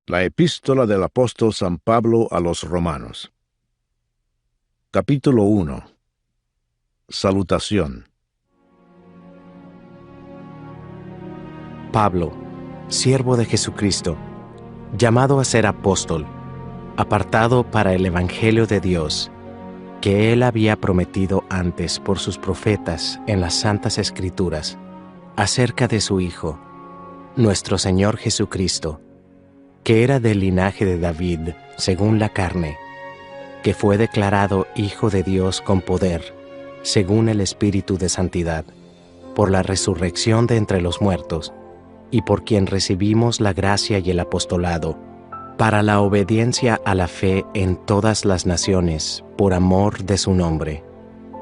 La epístola del apóstol San Pablo a los Romanos. Capítulo 1. Salutación. Pablo, siervo de Jesucristo, llamado a ser apóstol, apartado para el Evangelio de Dios, que Él había prometido antes por sus profetas en las Santas Escrituras, acerca de su Hijo, nuestro Señor Jesucristo, que era del linaje de David, según la carne, que fue declarado Hijo de Dios con poder, según el Espíritu de Santidad, por la resurrección de entre los muertos, y por quien recibimos la gracia y el apostolado, para la obediencia a la fe en todas las naciones, por amor de su nombre,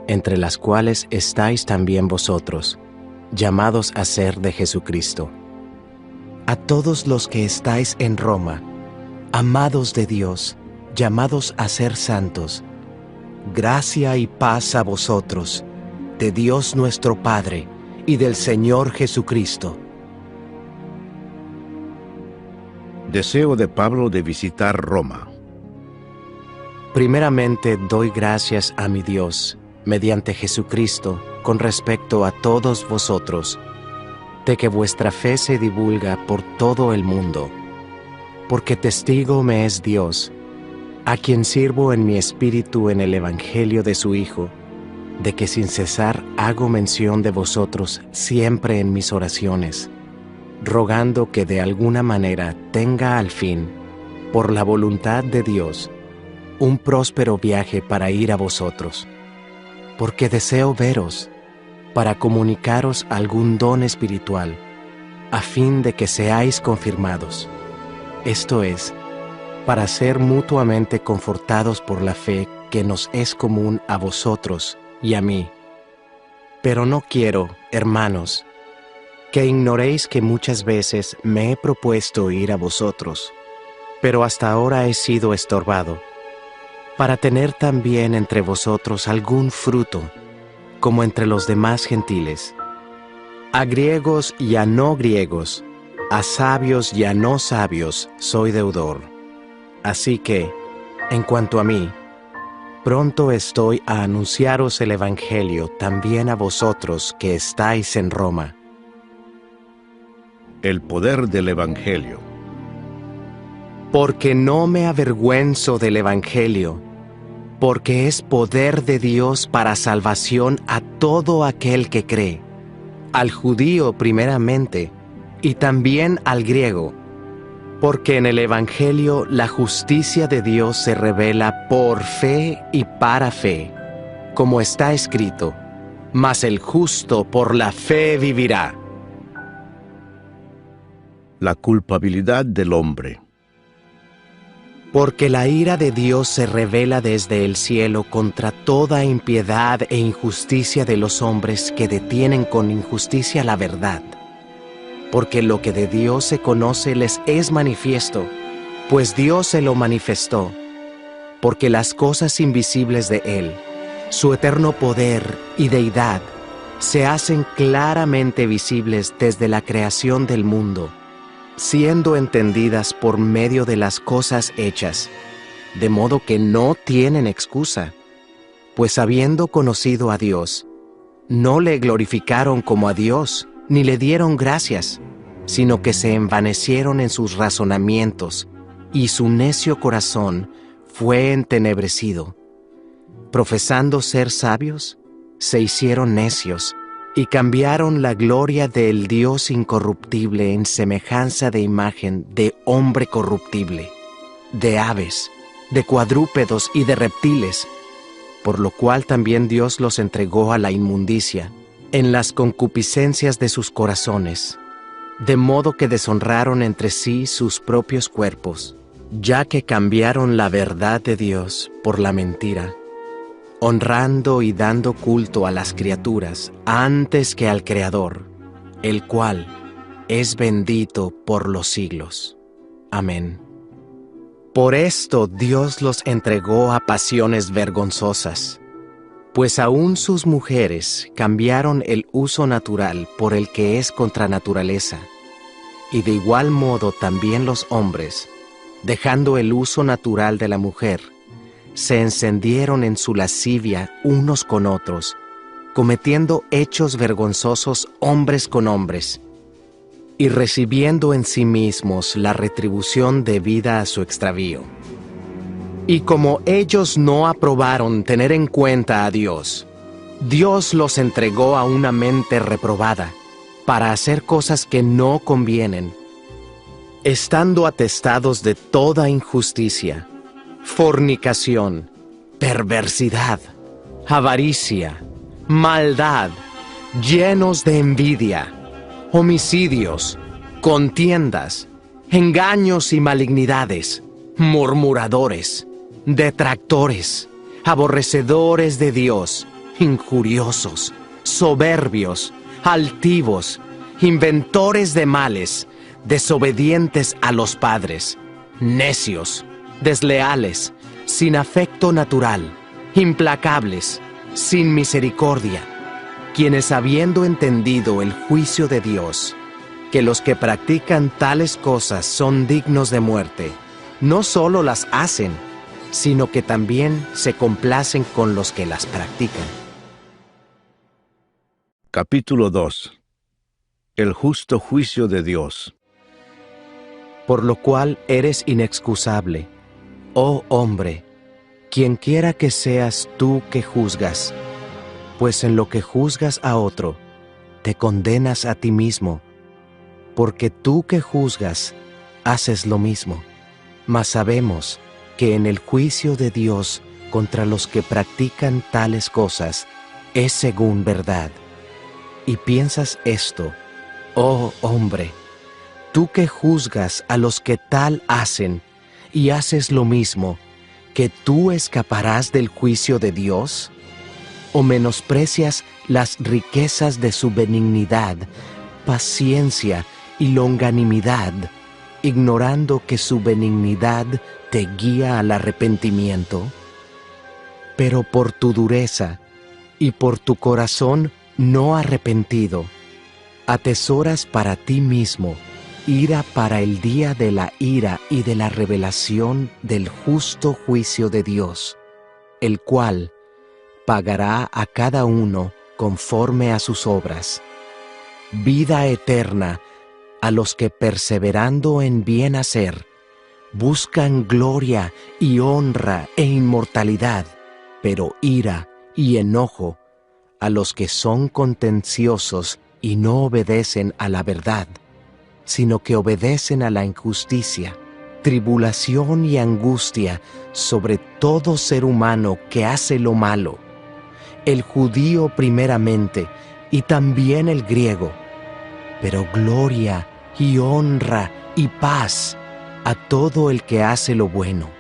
entre las cuales estáis también vosotros, llamados a ser de Jesucristo. A todos los que estáis en Roma, amados de Dios, llamados a ser santos, gracia y paz a vosotros, de Dios nuestro Padre y del Señor Jesucristo. Deseo de Pablo de visitar Roma. Primeramente doy gracias a mi Dios, mediante Jesucristo, con respecto a todos vosotros, de que vuestra fe se divulga por todo el mundo, porque testigo me es Dios, a quien sirvo en mi espíritu en el Evangelio de su Hijo, de que sin cesar hago mención de vosotros siempre en mis oraciones, rogando que de alguna manera tenga al fin, por la voluntad de Dios, un próspero viaje para ir a vosotros, porque deseo veros, para comunicaros algún don espiritual, a fin de que seáis confirmados, esto es, para ser mutuamente confortados por la fe que nos es común a vosotros y a mí. Pero no quiero, hermanos, que ignoréis que muchas veces me he propuesto ir a vosotros, pero hasta ahora he sido estorbado, para tener también entre vosotros algún fruto, como entre los demás gentiles, a griegos y a no griegos, a sabios y a no sabios soy deudor. Así que, en cuanto a mí, pronto estoy a anunciaros el Evangelio también a vosotros que estáis en Roma. El poder del Evangelio. Porque no me avergüenzo del Evangelio, porque es poder de Dios para salvación a todo aquel que cree, al judío primeramente, y también al griego, porque en el Evangelio la justicia de Dios se revela por fe y para fe, como está escrito, mas el justo por la fe vivirá. La culpabilidad del hombre. Porque la ira de Dios se revela desde el cielo contra toda impiedad e injusticia de los hombres que detienen con injusticia la verdad. Porque lo que de Dios se conoce les es manifiesto, pues Dios se lo manifestó. Porque las cosas invisibles de Él, su eterno poder y deidad, se hacen claramente visibles desde la creación del mundo, siendo entendidas por medio de las cosas hechas, de modo que no tienen excusa, pues habiendo conocido a Dios, no le glorificaron como a Dios, ni le dieron gracias, sino que se envanecieron en sus razonamientos, y su necio corazón fue entenebrecido. Profesando ser sabios, se hicieron necios, y cambiaron la gloria del Dios incorruptible en semejanza de imagen de hombre corruptible, de aves, de cuadrúpedos y de reptiles, por lo cual también Dios los entregó a la inmundicia, en las concupiscencias de sus corazones, de modo que deshonraron entre sí sus propios cuerpos, ya que cambiaron la verdad de Dios por la mentira, honrando y dando culto a las criaturas antes que al Creador, el cual es bendito por los siglos. Amén. Por esto Dios los entregó a pasiones vergonzosas, pues aún sus mujeres cambiaron el uso natural por el que es contra naturaleza, y de igual modo también los hombres, dejando el uso natural de la mujer, se encendieron en su lascivia unos con otros, cometiendo hechos vergonzosos hombres con hombres, y recibiendo en sí mismos la retribución debida a su extravío. Y como ellos no aprobaron tener en cuenta a Dios, Dios los entregó a una mente reprobada, para hacer cosas que no convienen, estando atestados de toda injusticia, fornicación, perversidad, avaricia, maldad, llenos de envidia, homicidios, contiendas, engaños y malignidades, murmuradores, detractores, aborrecedores de Dios, injuriosos, soberbios, altivos, inventores de males, desobedientes a los padres, necios, desleales, sin afecto natural, implacables, sin misericordia, quienes habiendo entendido el juicio de Dios, que los que practican tales cosas son dignos de muerte, no solo las hacen, sino que también se complacen con los que las practican. Capítulo 2. El justo juicio de Dios. Por lo cual eres inexcusable, oh hombre, quienquiera que seas tú que juzgas, pues en lo que juzgas a otro, te condenas a ti mismo, porque tú que juzgas, haces lo mismo. Mas sabemos que en el juicio de Dios contra los que practican tales cosas es según verdad. Y piensas esto, oh hombre, tú que juzgas a los que tal hacen y haces lo mismo, ¿que tú escaparás del juicio de Dios? ¿O menosprecias las riquezas de su benignidad, paciencia y longanimidad, ignorando que su benignidad te guía al arrepentimiento? Pero por tu dureza y por tu corazón no arrepentido, atesoras para ti mismo ira para el día de la ira y de la revelación del justo juicio de Dios, el cual pagará a cada uno conforme a sus obras. Vida eterna a los que perseverando en bien hacer, buscan gloria y honra e inmortalidad, pero ira y enojo a los que son contenciosos y no obedecen a la verdad, sino que obedecen a la injusticia, tribulación y angustia sobre todo ser humano que hace lo malo, el judío primeramente y también el griego, pero gloria y honra y paz a todo el que hace lo bueno,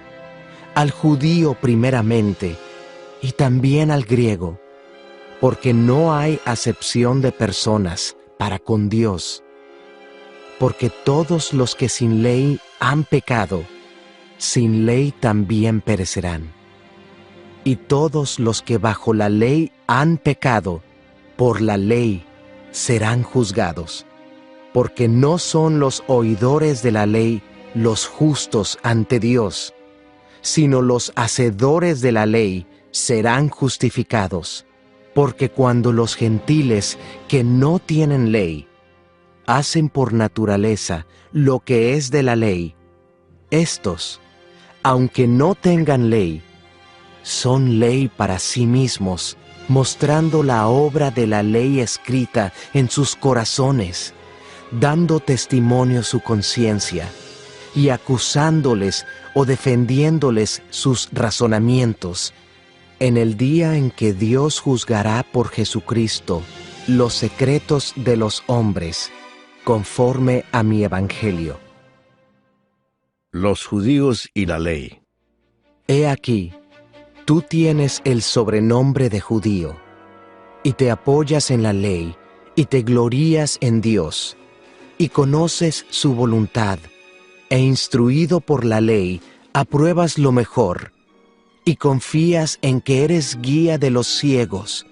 al judío primeramente y también al griego, porque no hay acepción de personas para con Dios, porque todos los que sin ley han pecado, sin ley también perecerán. Y todos los que bajo la ley han pecado, por la ley serán juzgados, porque no son los oidores de la ley los justos ante Dios, sino los hacedores de la ley serán justificados, porque cuando los gentiles que no tienen ley hacen por naturaleza lo que es de la ley, éstos, aunque no tengan ley, son ley para sí mismos, mostrando la obra de la ley escrita en sus corazones, dando testimonio su conciencia, y acusándoles o defendiéndoles sus razonamientos, en el día en que Dios juzgará por Jesucristo los secretos de los hombres, conforme a mi evangelio. Los judíos y la ley. He aquí, tú tienes el sobrenombre de judío, y te apoyas en la ley, y te glorías en Dios, y conoces su voluntad, e instruido por la ley, apruebas lo mejor, y confías en que eres guía de los ciegos,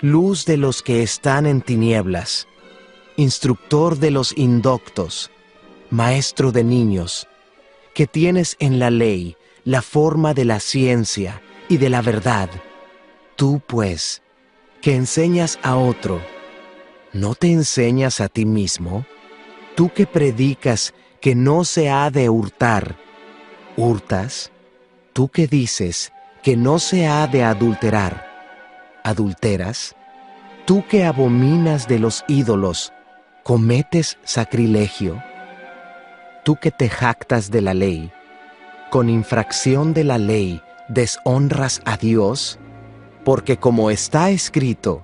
luz de los que están en tinieblas, instructor de los indoctos, maestro de niños, que tienes en la ley la forma de la ciencia y de la verdad, tú pues, que enseñas a otro, ¿no te enseñas a ti mismo? Tú que predicas que no se ha de hurtar, ¿hurtas? Tú que dices que no se ha de adulterar, ¿adulteras? Tú que abominas de los ídolos, ¿cometes sacrilegio? Tú que te jactas de la ley, con infracción de la ley deshonras a Dios, porque como está escrito,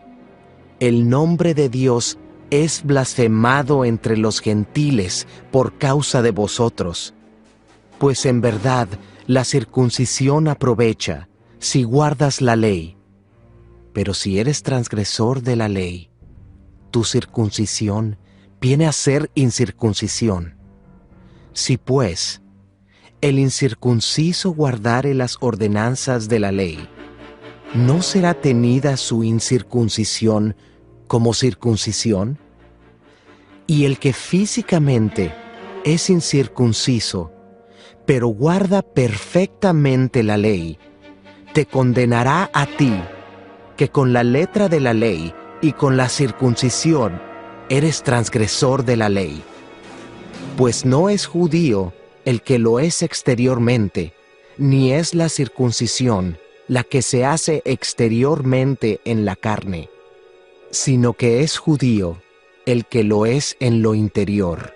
el nombre de Dios es blasfemado entre los gentiles por causa de vosotros. Pues en verdad la circuncisión aprovecha si guardas la ley. Pero si eres transgresor de la ley, tu circuncisión viene a ser incircuncisión. Si pues el incircunciso guardare las ordenanzas de la ley, ¿no será tenida su incircuncisión como circuncisión? Y el que físicamente es incircunciso, pero guarda perfectamente la ley, te condenará a ti, que con la letra de la ley y con la circuncisión eres transgresor de la ley. Pues no es judío el que lo es exteriormente, ni es la circuncisión la que se hace exteriormente en la carne, sino que es judío el que lo es en lo interior,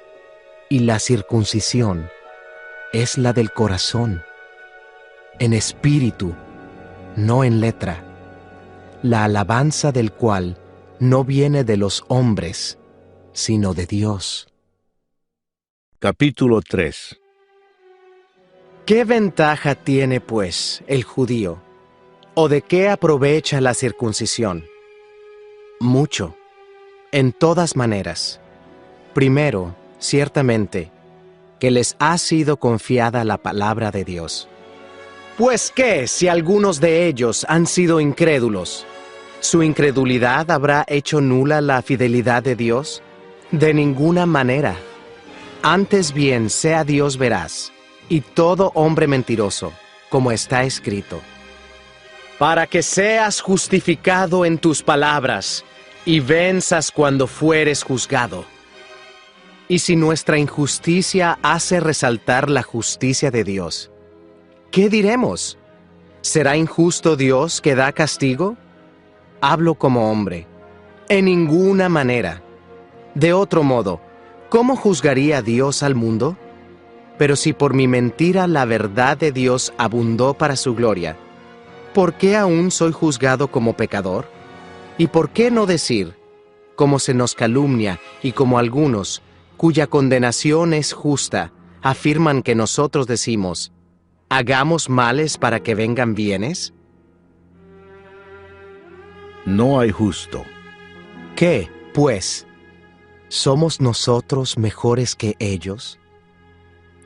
y la circuncisión es la del corazón, en espíritu, no en letra, la alabanza del cual no viene de los hombres, sino de Dios. Capítulo 3. ¿Qué ventaja tiene, pues, el judío? ¿O de qué aprovecha la circuncisión? Mucho, en todas maneras. Primero, ciertamente, que les ha sido confiada la palabra de Dios. Pues qué, si algunos de ellos han sido incrédulos, ¿su incredulidad habrá hecho nula la fidelidad de Dios? De ninguna manera. Antes bien sea Dios veraz, y todo hombre mentiroso, como está escrito, para que seas justificado en tus palabras, y venzas cuando fueres juzgado. Y si nuestra injusticia hace resaltar la justicia de Dios, ¿qué diremos? ¿Será injusto Dios que da castigo? Hablo como hombre. En ninguna manera. De otro modo, ¿cómo juzgaría Dios al mundo? Pero si por mi mentira la verdad de Dios abundó para su gloria, ¿por qué aún soy juzgado como pecador? ¿Y por qué no decir, como se nos calumnia y como algunos, cuya condenación es justa, afirman que nosotros decimos, ¿hagamos males para que vengan bienes? No hay justo. ¿Qué, pues? ¿Somos nosotros mejores que ellos?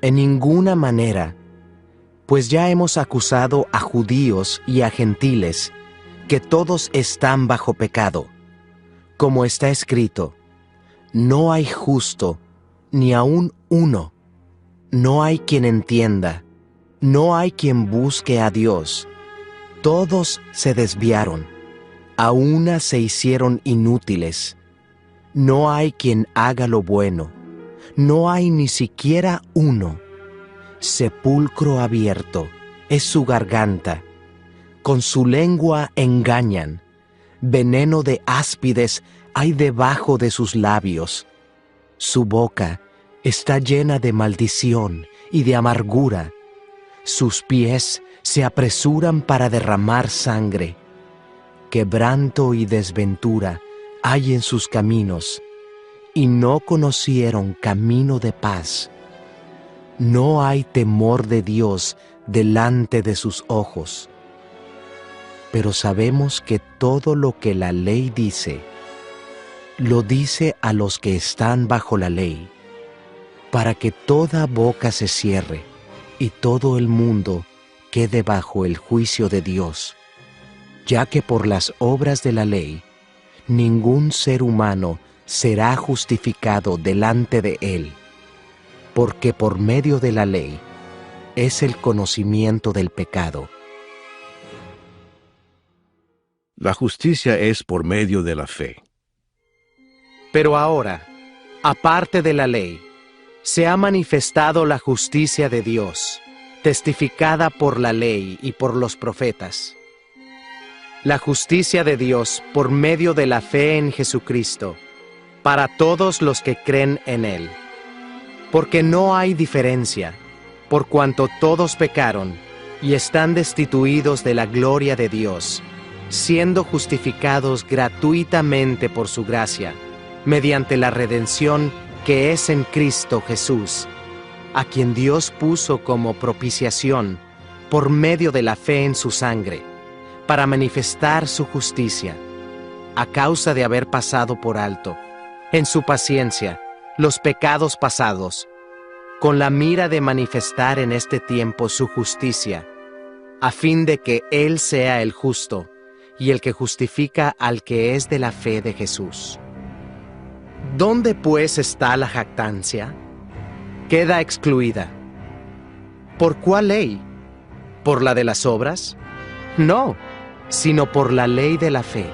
En ninguna manera, pues ya hemos acusado a judíos y a gentiles, que todos están bajo pecado. Como está escrito, no hay justo, ni aun uno. No hay quien entienda, no hay quien busque a Dios. Todos se desviaron, a una se hicieron inútiles. No hay quien haga lo bueno, no hay ni siquiera uno. Sepulcro abierto es su garganta, con su lengua engañan, veneno de áspides hay debajo de sus labios. Su boca está llena de maldición y de amargura, sus pies se apresuran para derramar sangre. Quebranto y desventura hay en sus caminos, y no conocieron camino de paz. No hay temor de Dios delante de sus ojos. Pero sabemos que todo lo que la ley dice, lo dice a los que están bajo la ley, para que toda boca se cierre y todo el mundo quede bajo el juicio de Dios, ya que por las obras de la ley, ningún ser humano será justificado delante de él, porque por medio de la ley es el conocimiento del pecado. La justicia es por medio de la fe. Pero ahora, aparte de la ley, se ha manifestado la justicia de Dios, testificada por la ley y por los profetas. La justicia de Dios por medio de la fe en Jesucristo, para todos los que creen en Él. Porque no hay diferencia, por cuanto todos pecaron y están destituidos de la gloria de Dios, siendo justificados gratuitamente por su gracia, mediante la redención que es en Cristo Jesús, a quien Dios puso como propiciación por medio de la fe en su sangre, para manifestar su justicia, a causa de haber pasado por alto, en su paciencia, los pecados pasados, con la mira de manifestar en este tiempo su justicia, a fin de que Él sea el justo y el que justifica al que es de la fe de Jesús. ¿Dónde pues está la jactancia? Queda excluida. ¿Por cuál ley? ¿Por la de las obras? No, sino por la ley de la fe.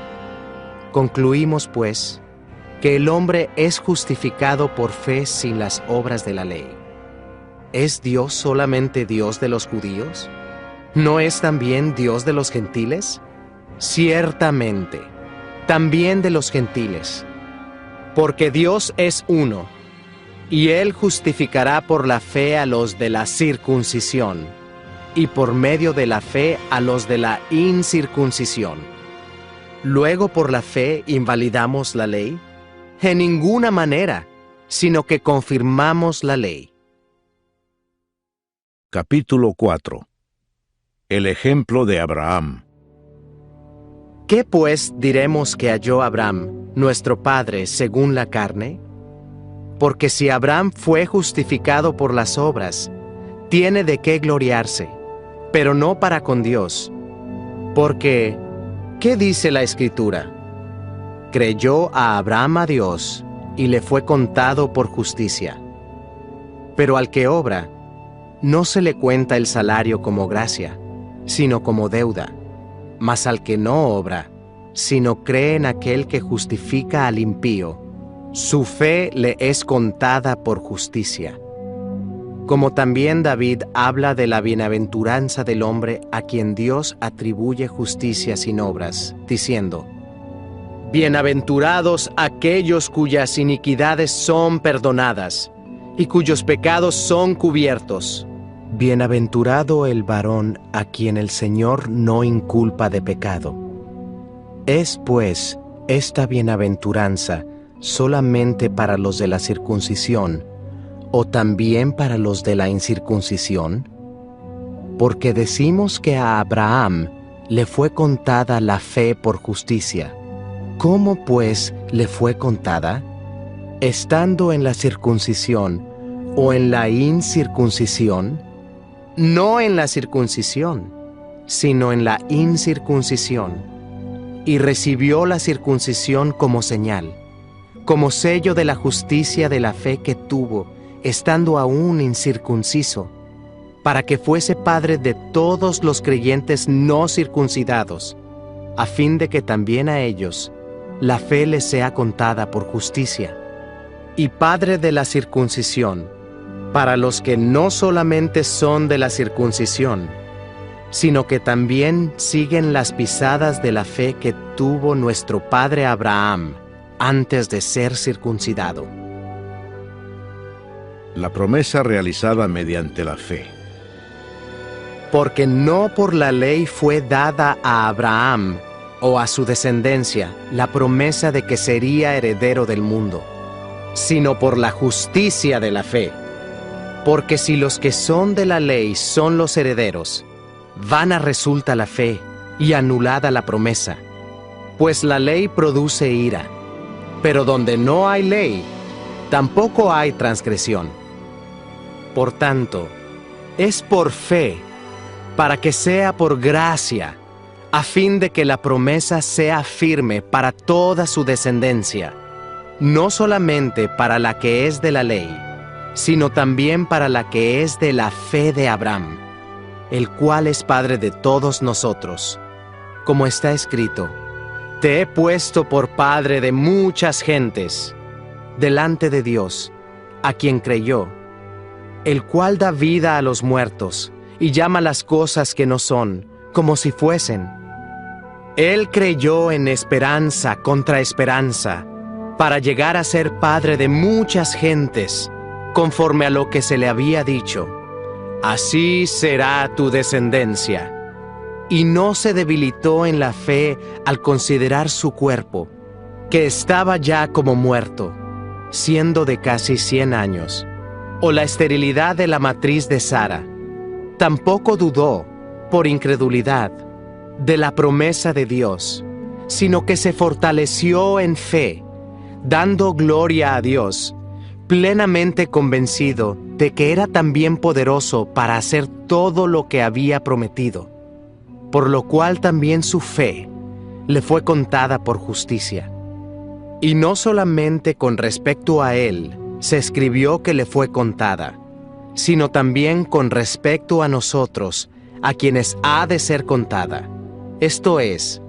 Concluimos, pues, que el hombre es justificado por fe sin las obras de la ley. ¿Es Dios solamente Dios de los judíos? ¿No es también Dios de los gentiles? Ciertamente, también de los gentiles. Porque Dios es uno, y Él justificará por la fe a los de la circuncisión, y por medio de la fe a los de la incircuncisión. ¿Luego por la fe invalidamos la ley? En ninguna manera, sino que confirmamos la ley. Capítulo 4. El ejemplo de Abraham. ¿Qué pues diremos que halló Abraham, nuestro padre, según la carne? Porque si Abraham fue justificado por las obras, tiene de qué gloriarse, pero no para con Dios. Porque, ¿qué dice la Escritura? Creyó a Abraham a Dios, y le fue contado por justicia. Pero al que obra, no se le cuenta el salario como gracia, sino como deuda. Mas al que no obra, sino cree en aquel que justifica al impío, su fe le es contada por justicia. Como también David habla de la bienaventuranza del hombre a quien Dios atribuye justicia sin obras, diciendo: Bienaventurados aquellos cuyas iniquidades son perdonadas, y cuyos pecados son cubiertos. Bienaventurado el varón a quien el Señor no inculpa de pecado. Es, pues, esta bienaventuranza solamente para los de la circuncisión, o también para los de la incircuncisión? Porque decimos que a Abraham le fue contada la fe por justicia. ¿Cómo, pues, le fue contada? ¿Estando en la circuncisión o en la incircuncisión? No en la circuncisión, sino en la incircuncisión. Y recibió la circuncisión como señal, como sello de la justicia de la fe que tuvo, estando aún incircunciso, para que fuese padre de todos los creyentes no circuncidados, a fin de que también a ellos la fe les sea contada por justicia. Y padre de la circuncisión, para los que no solamente son de la circuncisión, sino que también siguen las pisadas de la fe que tuvo nuestro padre Abraham antes de ser circuncidado. La promesa realizada mediante la fe. Porque no por la ley fue dada a Abraham o a su descendencia la promesa de que sería heredero del mundo, sino por la justicia de la fe. Porque si los que son de la ley son los herederos, vana resulta la fe y anulada la promesa. Pues la ley produce ira, pero donde no hay ley, tampoco hay transgresión. Por tanto, es por fe, para que sea por gracia, a fin de que la promesa sea firme para toda su descendencia, no solamente para la que es de la ley, sino también para la que es de la fe de Abraham, el cual es Padre de todos nosotros. Como está escrito: Te he puesto por padre de muchas gentes, delante de Dios, a quien creyó, el cual da vida a los muertos y llama las cosas que no son, como si fuesen. Él creyó en esperanza contra esperanza, para llegar a ser padre de muchas gentes, conforme a lo que se le había dicho: Así será tu descendencia. Y no se debilitó en la fe al considerar su cuerpo, que estaba ya como muerto, siendo de casi 100 años, o la esterilidad de la matriz de Sara. Tampoco dudó, por incredulidad, de la promesa de Dios, sino que se fortaleció en fe, dando gloria a Dios, plenamente convencido de que era también poderoso para hacer todo lo que había prometido, por lo cual también su fe le fue contada por justicia. Y no solamente con respecto a él se escribió que le fue contada, sino también con respecto a nosotros, a quienes ha de ser contada, esto es,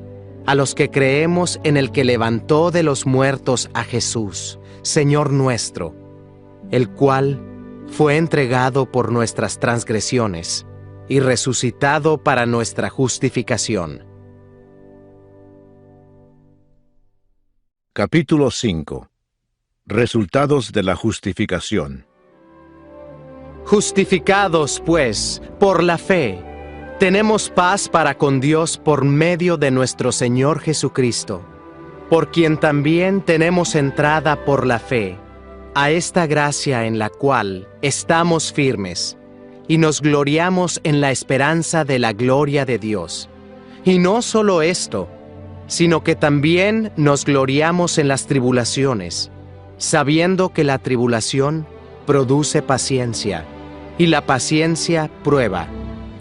a los que creemos en el que levantó de los muertos a Jesús, Señor nuestro, el cual fue entregado por nuestras transgresiones y resucitado para nuestra justificación. Capítulo 5. Resultados de la justificación. Justificados, pues, por la fe, tenemos paz para con Dios por medio de nuestro Señor Jesucristo, por quien también tenemos entrada por la fe a esta gracia en la cual estamos firmes, y nos gloriamos en la esperanza de la gloria de Dios. Y no solo esto, sino que también nos gloriamos en las tribulaciones, sabiendo que la tribulación produce paciencia, y la paciencia prueba,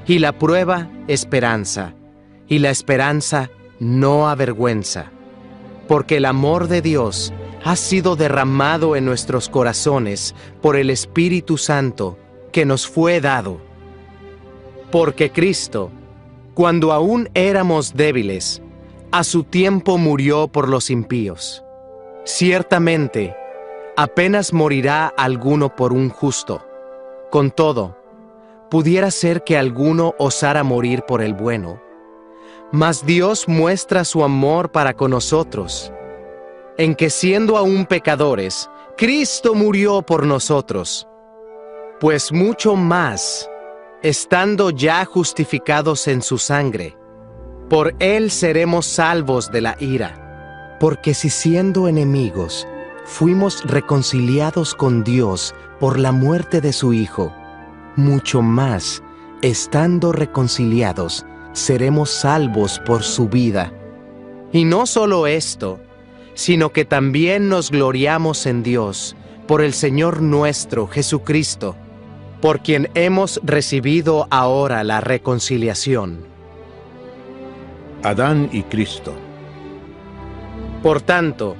y la prueba esperanza, y la esperanza no avergüenza, porque el amor de Dios ha sido derramado en nuestros corazones por el Espíritu Santo que nos fue dado. Porque Cristo, cuando aún éramos débiles, a su tiempo murió por los impíos. Ciertamente, apenas morirá alguno por un justo. Con todo, pudiera ser que alguno osara morir por el bueno. Mas Dios muestra su amor para con nosotros, en que siendo aún pecadores, Cristo murió por nosotros. Pues mucho más, estando ya justificados en su sangre, por él seremos salvos de la ira. Porque si siendo enemigos, fuimos reconciliados con Dios por la muerte de su Hijo, mucho más, estando reconciliados, seremos salvos por su vida. Y no solo esto, sino que también nos gloriamos en Dios, por el Señor nuestro Jesucristo, por quien hemos recibido ahora la reconciliación. Adán y Cristo. Por tanto,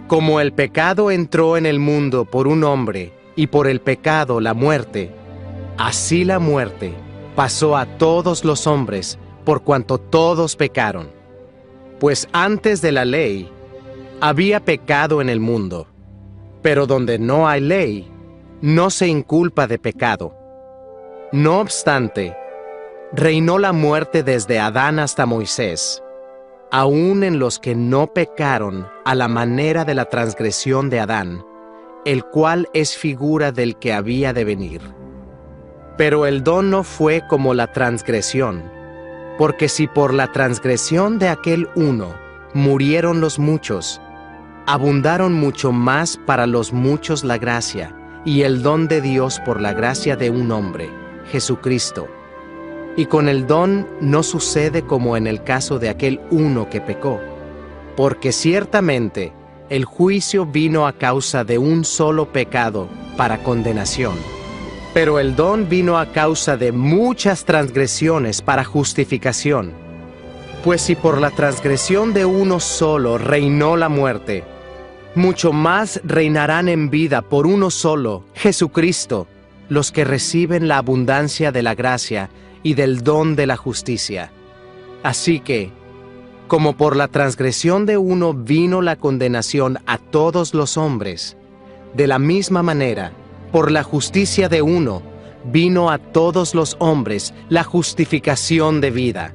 como el pecado entró en el mundo por un hombre, y por el pecado la muerte, así la muerte pasó a todos los hombres, por cuanto todos pecaron. Pues antes de la ley, había pecado en el mundo, pero donde no hay ley, no se inculpa de pecado. No obstante, reinó la muerte desde Adán hasta Moisés, aun en los que no pecaron a la manera de la transgresión de Adán, el cual es figura del que había de venir. Pero el don no fue como la transgresión, porque si por la transgresión de aquel uno murieron los muchos, abundaron mucho más para los muchos la gracia y el don de Dios por la gracia de un hombre, Jesucristo. Y con el don no sucede como en el caso de aquel uno que pecó, porque ciertamente el juicio vino a causa de un solo pecado para condenación, pero el don vino a causa de muchas transgresiones para justificación. Pues si por la transgresión de uno solo reinó la muerte, mucho más reinarán en vida por uno solo, Jesucristo, los que reciben la abundancia de la gracia y del don de la justicia. Así que, como por la transgresión de uno vino la condenación a todos los hombres, de la misma manera, por la justicia de uno, vino a todos los hombres la justificación de vida.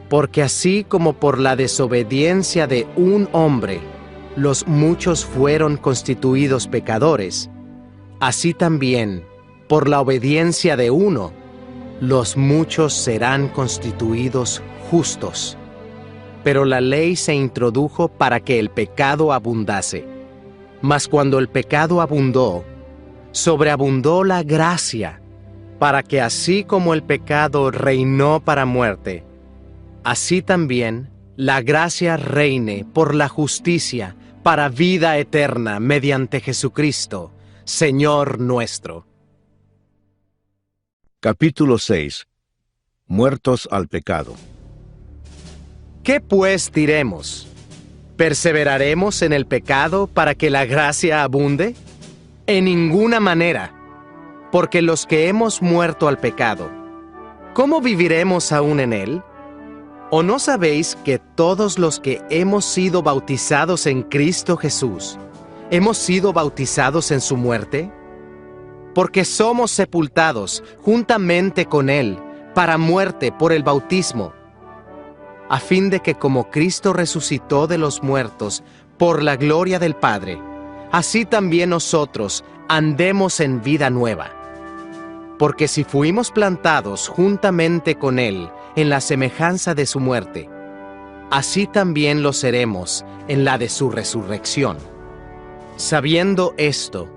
Porque así como por la desobediencia de un hombre, los muchos fueron constituidos pecadores, así también, por la obediencia de uno, los muchos serán constituidos justos. Pero la ley se introdujo para que el pecado abundase. Mas cuando el pecado abundó, sobreabundó la gracia, para que así como el pecado reinó para muerte, así también la gracia reine por la justicia para vida eterna mediante Jesucristo, Señor nuestro. Capítulo 6. Muertos al pecado. ¿Qué pues diremos? ¿Perseveraremos en el pecado para que la gracia abunde? En ninguna manera, porque los que hemos muerto al pecado, ¿cómo viviremos aún en él? ¿O no sabéis que todos los que hemos sido bautizados en Cristo Jesús, hemos sido bautizados en su muerte? Porque somos sepultados juntamente con él para muerte por el bautismo, a fin de que como Cristo resucitó de los muertos por la gloria del Padre, así también nosotros andemos en vida nueva. Porque si fuimos plantados juntamente con Él en la semejanza de su muerte, así también lo seremos en la de su resurrección. Sabiendo esto,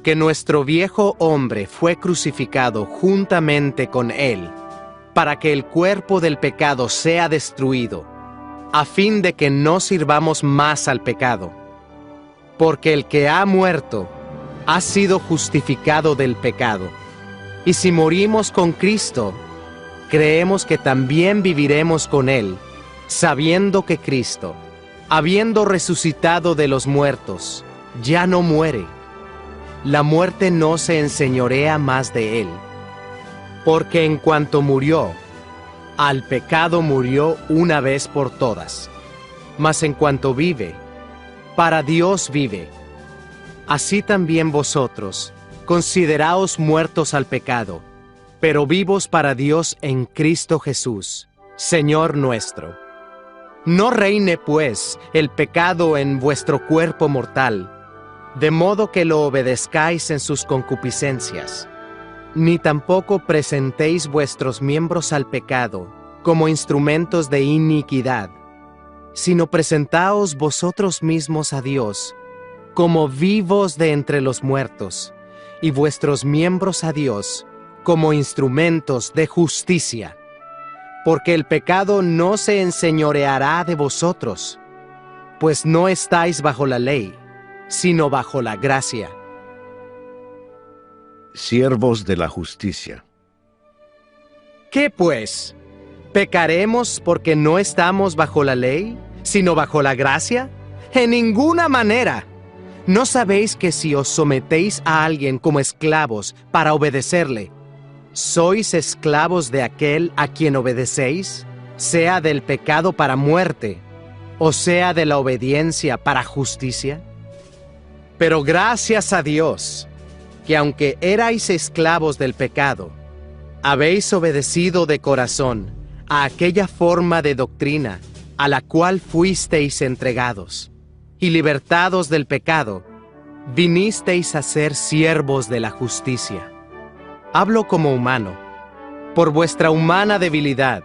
que nuestro viejo hombre fue crucificado juntamente con Él, para que el cuerpo del pecado sea destruido, a fin de que no sirvamos más al pecado. Porque el que ha muerto ha sido justificado del pecado. Y si morimos con Cristo, creemos que también viviremos con Él, sabiendo que Cristo, habiendo resucitado de los muertos, ya no muere. La muerte no se enseñorea más de Él. Porque en cuanto murió, al pecado murió una vez por todas. Mas en cuanto vive, para Dios vive. Así también vosotros, consideraos muertos al pecado, pero vivos para Dios en Cristo Jesús, Señor nuestro. No reine, pues, el pecado en vuestro cuerpo mortal, de modo que lo obedezcáis en sus concupiscencias. Ni tampoco presentéis vuestros miembros al pecado como instrumentos de iniquidad, sino presentaos vosotros mismos a Dios como vivos de entre los muertos, y vuestros miembros a Dios como instrumentos de justicia. Porque el pecado no se enseñoreará de vosotros, pues no estáis bajo la ley, sino bajo la gracia. Siervos de la justicia. ¿Qué pues? ¿Pecaremos porque no estamos bajo la ley, sino bajo la gracia? En ninguna manera. ¿No sabéis que si os sometéis a alguien como esclavos para obedecerle, sois esclavos de aquel a quien obedecéis, sea del pecado para muerte, o sea de la obediencia para justicia? Pero gracias a Dios, que aunque erais esclavos del pecado, habéis obedecido de corazón a aquella forma de doctrina a la cual fuisteis entregados, y libertados del pecado, vinisteis a ser siervos de la justicia. Hablo como humano, por vuestra humana debilidad,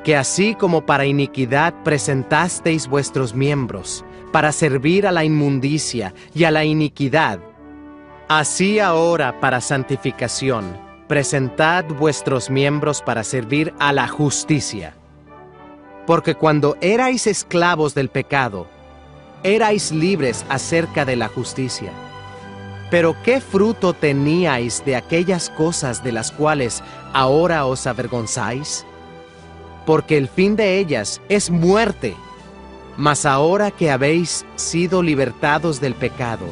que así como para iniquidad presentasteis vuestros miembros para servir a la inmundicia y a la iniquidad, así ahora para santificación presentad vuestros miembros para servir a la justicia. Porque cuando erais esclavos del pecado, erais libres acerca de la justicia. Pero ¿qué fruto teníais de aquellas cosas de las cuales ahora os avergonzáis? Porque el fin de ellas es muerte. Mas ahora que habéis sido libertados del pecado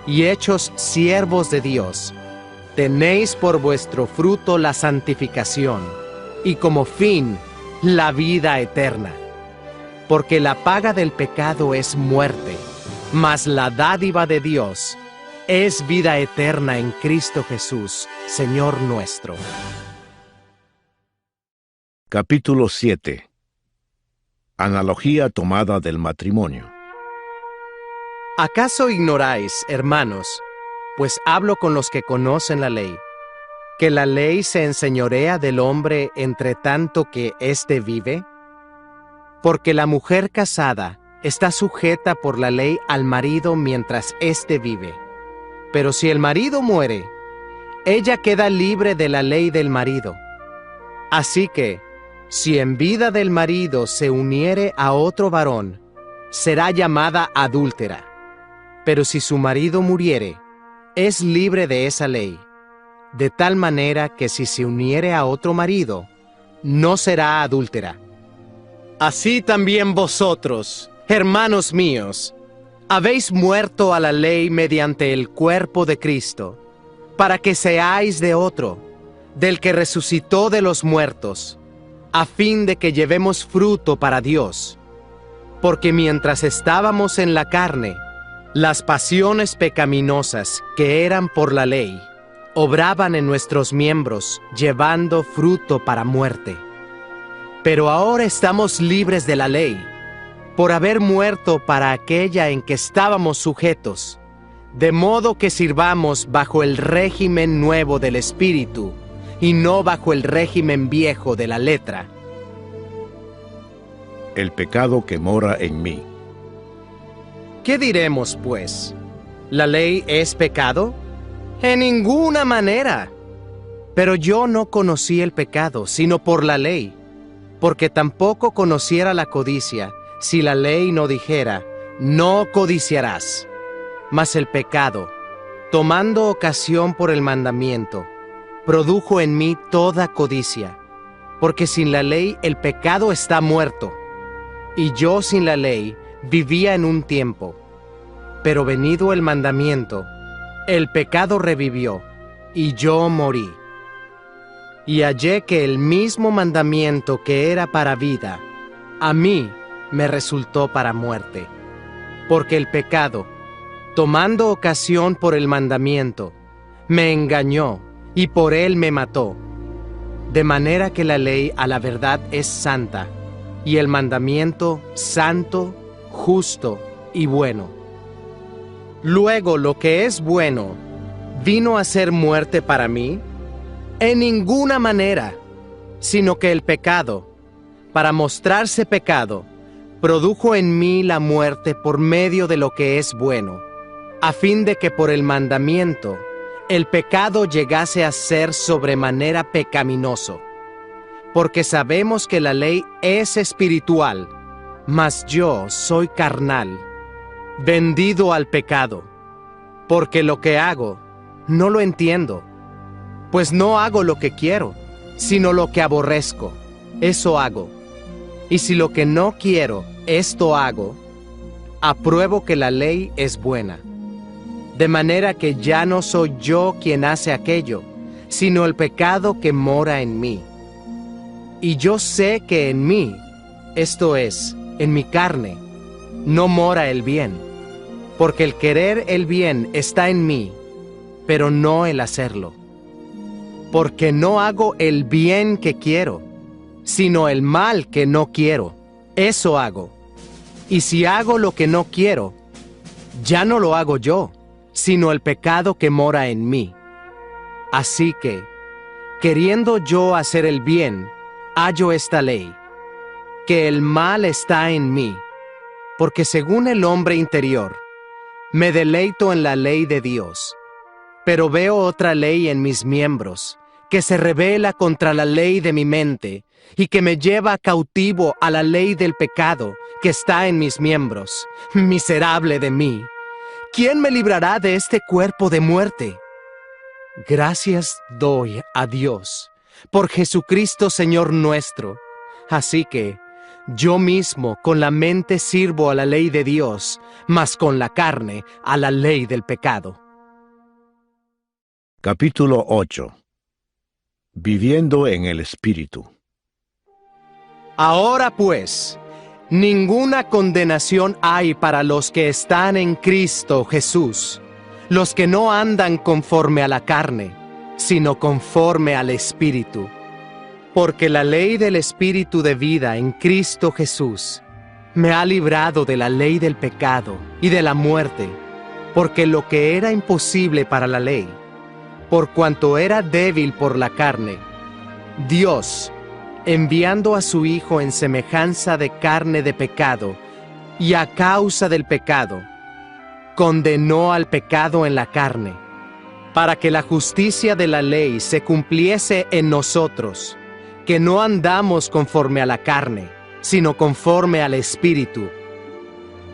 y hechos siervos de Dios, tenéis por vuestro fruto la santificación y como fin la vida eterna. Porque la paga del pecado es muerte, mas la dádiva de Dios es vida eterna en Cristo Jesús, Señor nuestro. Capítulo 7. Analogía tomada del matrimonio. ¿Acaso ignoráis, hermanos, pues hablo con los que conocen la ley, que la ley se enseñorea del hombre entre tanto que éste vive? Porque la mujer casada está sujeta por la ley al marido mientras éste vive. Pero si el marido muere, ella queda libre de la ley del marido. Así que, si en vida del marido se uniere a otro varón, será llamada adúltera. Pero si su marido muriere, es libre de esa ley, de tal manera que si se uniere a otro marido, no será adúltera. Así también vosotros, hermanos míos, habéis muerto a la ley mediante el cuerpo de Cristo, para que seáis de otro, del que resucitó de los muertos, a fin de que llevemos fruto para Dios. Porque mientras estábamos en la carne, las pasiones pecaminosas que eran por la ley, obraban en nuestros miembros, llevando fruto para muerte. Pero ahora estamos libres de la ley, por haber muerto para aquella en que estábamos sujetos, de modo que sirvamos bajo el régimen nuevo del Espíritu, y no bajo el régimen viejo de la letra. El pecado que mora en mí. ¿Qué diremos, pues? ¿La ley es pecado? En ninguna manera. Pero yo no conocí el pecado, sino por la ley, porque tampoco conociera la codicia, si la ley no dijera, no codiciarás. Mas el pecado, tomando ocasión por el mandamiento, produjo en mí toda codicia, porque sin la ley el pecado está muerto, y yo sin la ley vivía en un tiempo. Pero venido el mandamiento, el pecado revivió, y yo morí. Y hallé que el mismo mandamiento que era para vida, a mí me resultó para muerte. Porque el pecado, tomando ocasión por el mandamiento, me engañó, y por él me mató. De manera que la ley a la verdad es santa, y el mandamiento santo, justo y bueno. Luego lo que es bueno, ¿vino a ser muerte para mí? En ninguna manera, sino que el pecado, para mostrarse pecado, produjo en mí la muerte por medio de lo que es bueno, a fin de que por el mandamiento el pecado llegase a ser sobremanera pecaminoso. Porque sabemos que la ley es espiritual, mas yo soy carnal, vendido al pecado. Porque lo que hago, no lo entiendo, pues no hago lo que quiero, sino lo que aborrezco, eso hago. Y si lo que no quiero, esto hago, apruebo que la ley es buena. De manera que ya no soy yo quien hace aquello, sino el pecado que mora en mí. Y yo sé que en mí, esto es, en mi carne, no mora el bien, porque el querer el bien está en mí, pero no el hacerlo. Porque no hago el bien que quiero, sino el mal que no quiero, eso hago. Y si hago lo que no quiero, ya no lo hago yo, sino el pecado que mora en mí. Así que, queriendo yo hacer el bien, hallo esta ley, que el mal está en mí, porque según el hombre interior, me deleito en la ley de Dios, pero veo otra ley en mis miembros, que se rebela contra la ley de mi mente, y que me lleva cautivo a la ley del pecado que está en mis miembros. Miserable de mí, ¿quién me librará de este cuerpo de muerte? Gracias doy a Dios por Jesucristo Señor nuestro. Así que, yo mismo con la mente sirvo a la ley de Dios, mas con la carne a la ley del pecado. Capítulo 8. Viviendo en el Espíritu. Ahora pues, ninguna condenación hay para los que están en Cristo Jesús, los que no andan conforme a la carne, sino conforme al Espíritu. Porque la ley del Espíritu de vida en Cristo Jesús me ha librado de la ley del pecado y de la muerte, porque lo que era imposible para la ley, por cuanto era débil por la carne, Dios, enviando a su Hijo en semejanza de carne de pecado, y a causa del pecado, condenó al pecado en la carne, para que la justicia de la ley se cumpliese en nosotros, que no andamos conforme a la carne, sino conforme al Espíritu.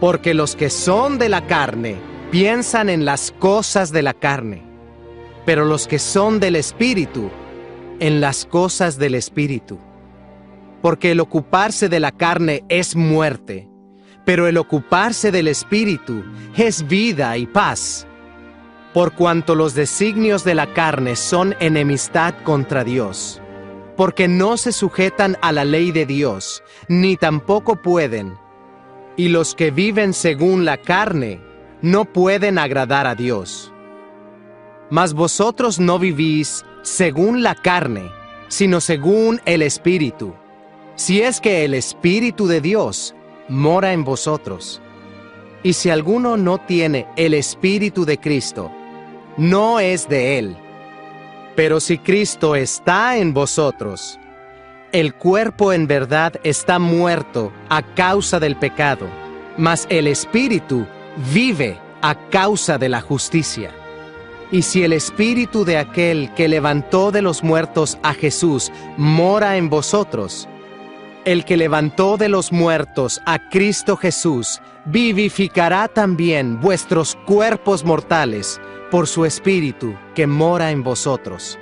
Porque los que son de la carne piensan en las cosas de la carne, pero los que son del Espíritu, en las cosas del Espíritu. Porque el ocuparse de la carne es muerte, pero el ocuparse del Espíritu es vida y paz. Por cuanto los designios de la carne son enemistad contra Dios, porque no se sujetan a la ley de Dios, ni tampoco pueden. Y los que viven según la carne no pueden agradar a Dios. Mas vosotros no vivís según la carne, sino según el Espíritu, si es que el Espíritu de Dios mora en vosotros. Y si alguno no tiene el Espíritu de Cristo, no es de él. Pero si Cristo está en vosotros, el cuerpo en verdad está muerto a causa del pecado, mas el Espíritu vive a causa de la justicia. Y si el Espíritu de aquel que levantó de los muertos a Jesús mora en vosotros, el que levantó de los muertos a Cristo Jesús vivificará también vuestros cuerpos mortales por su Espíritu que mora en vosotros.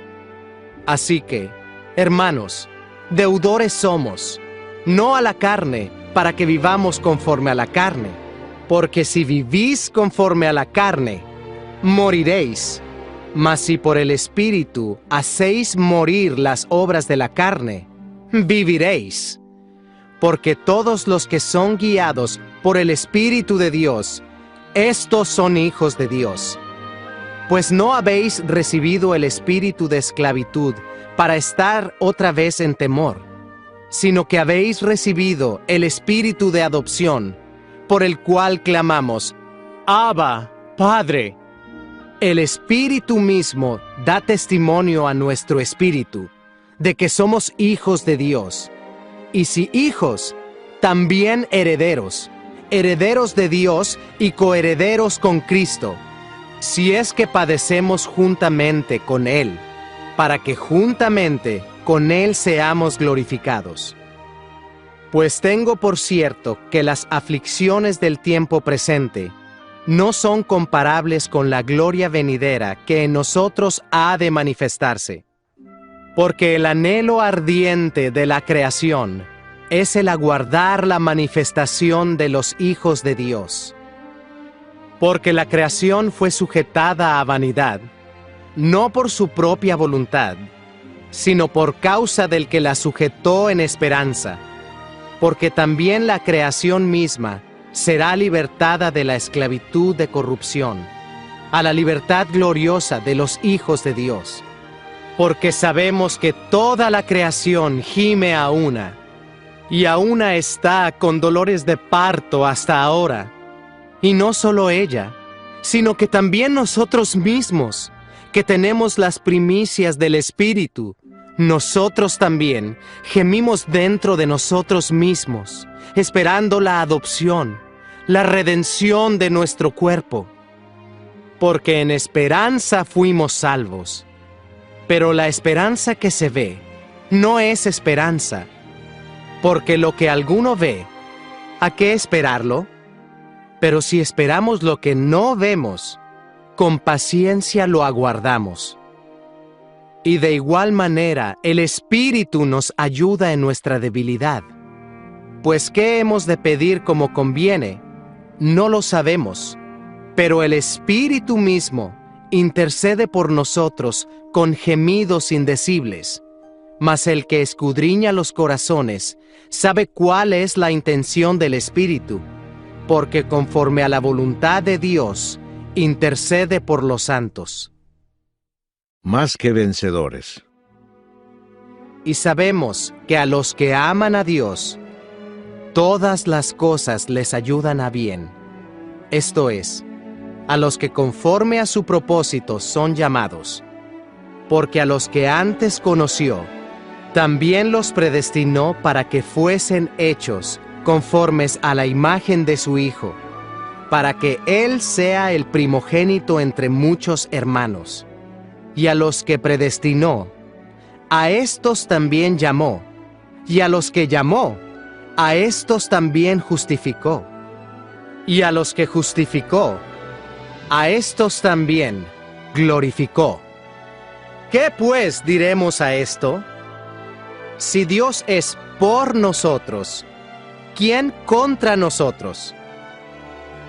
Así que, hermanos, deudores somos, no a la carne, para que vivamos conforme a la carne, porque si vivís conforme a la carne, moriréis. Mas si por el Espíritu hacéis morir las obras de la carne, viviréis. Porque todos los que son guiados por el Espíritu de Dios, estos son hijos de Dios. Pues no habéis recibido el espíritu de esclavitud para estar otra vez en temor, sino que habéis recibido el espíritu de adopción, por el cual clamamos, Abba, Padre. El Espíritu mismo da testimonio a nuestro espíritu de que somos hijos de Dios. Y si hijos, también herederos, herederos de Dios y coherederos con Cristo, si es que padecemos juntamente con Él, para que juntamente con Él seamos glorificados. Pues tengo por cierto que las aflicciones del tiempo presente no son comparables con la gloria venidera que en nosotros ha de manifestarse. Porque el anhelo ardiente de la creación es el aguardar la manifestación de los hijos de Dios. Porque la creación fue sujetada a vanidad, no por su propia voluntad, sino por causa del que la sujetó en esperanza, porque también la creación misma será libertada de la esclavitud de corrupción, a la libertad gloriosa de los hijos de Dios. Porque sabemos que toda la creación gime a una, y a una está con dolores de parto hasta ahora. Y no solo ella, sino que también nosotros mismos, que tenemos las primicias del Espíritu, nosotros también gemimos dentro de nosotros mismos, esperando la adopción, la redención de nuestro cuerpo. Porque en esperanza fuimos salvos. Pero la esperanza que se ve no es esperanza, porque lo que alguno ve, ¿a qué esperarlo? Pero si esperamos lo que no vemos, con paciencia lo aguardamos. Y de igual manera, el Espíritu nos ayuda en nuestra debilidad, Pues ¿qué hemos de pedir como conviene? No lo sabemos, pero el Espíritu mismo intercede por nosotros con gemidos indecibles. Mas el que escudriña los corazones sabe cuál es la intención del Espíritu, porque conforme a la voluntad de Dios, intercede por los santos. Más que vencedores. Y sabemos que a los que aman a Dios, todas las cosas les ayudan a bien. Esto es, a los que conforme a su propósito son llamados. Porque a los que antes conoció, también los predestinó para que fuesen hechos conformes a la imagen de su Hijo, para que Él sea el primogénito entre muchos hermanos. Y a los que predestinó, a estos también llamó, y a los que llamó, a estos también justificó, y a los que justificó, a estos también glorificó. ¿Qué pues diremos a esto? Si Dios es por nosotros, ¿quién contra nosotros?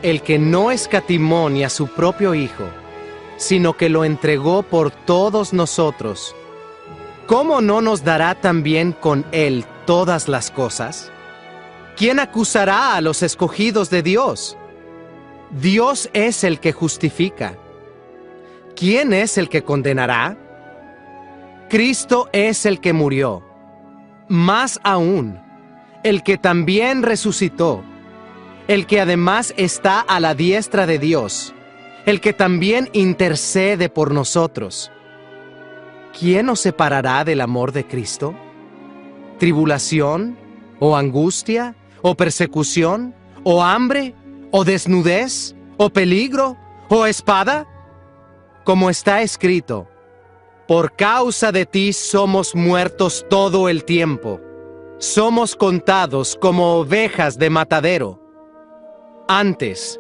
El que no escatimó ni a su propio Hijo, sino que lo entregó por todos nosotros, ¿cómo no nos dará también con Él todas las cosas? ¿Quién acusará a los escogidos de Dios? Dios es el que justifica. ¿Quién es el que condenará? Cristo es el que murió. Más aún, el que también resucitó, el que además está a la diestra de Dios, el que también intercede por nosotros. ¿Quién nos separará del amor de Cristo? ¿Tribulación, o angustia, o persecución, o hambre, o desnudez, o peligro, o espada? Como está escrito, por causa de ti somos muertos todo el tiempo. Somos contados como ovejas de matadero. Antes,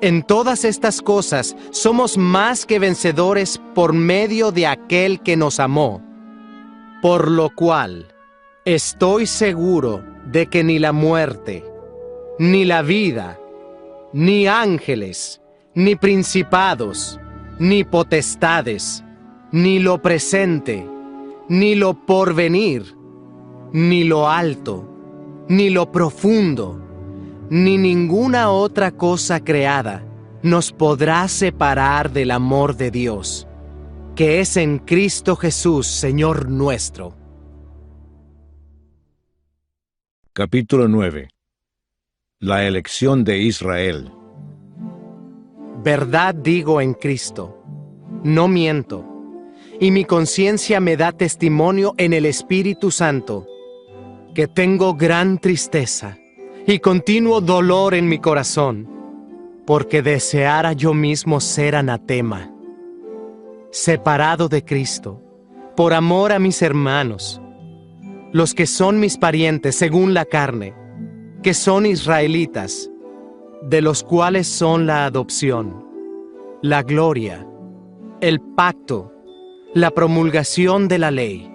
en todas estas cosas somos más que vencedores por medio de aquel que nos amó. Por lo cual, estoy seguro de que ni la muerte, ni la vida, ni ángeles, ni principados, ni potestades, ni lo presente, ni lo porvenir, ni lo alto, ni lo profundo, ni ninguna otra cosa creada nos podrá separar del amor de Dios, que es en Cristo Jesús, Señor nuestro. Capítulo 9. La elección de Israel. Verdad digo en Cristo, no miento, y mi conciencia me da testimonio en el Espíritu Santo, que tengo gran tristeza y continuo dolor en mi corazón, porque deseara yo mismo ser anatema, separado de Cristo, por amor a mis hermanos, los que son mis parientes según la carne, que son israelitas, de los cuales son la adopción, la gloria, el pacto, la promulgación de la ley,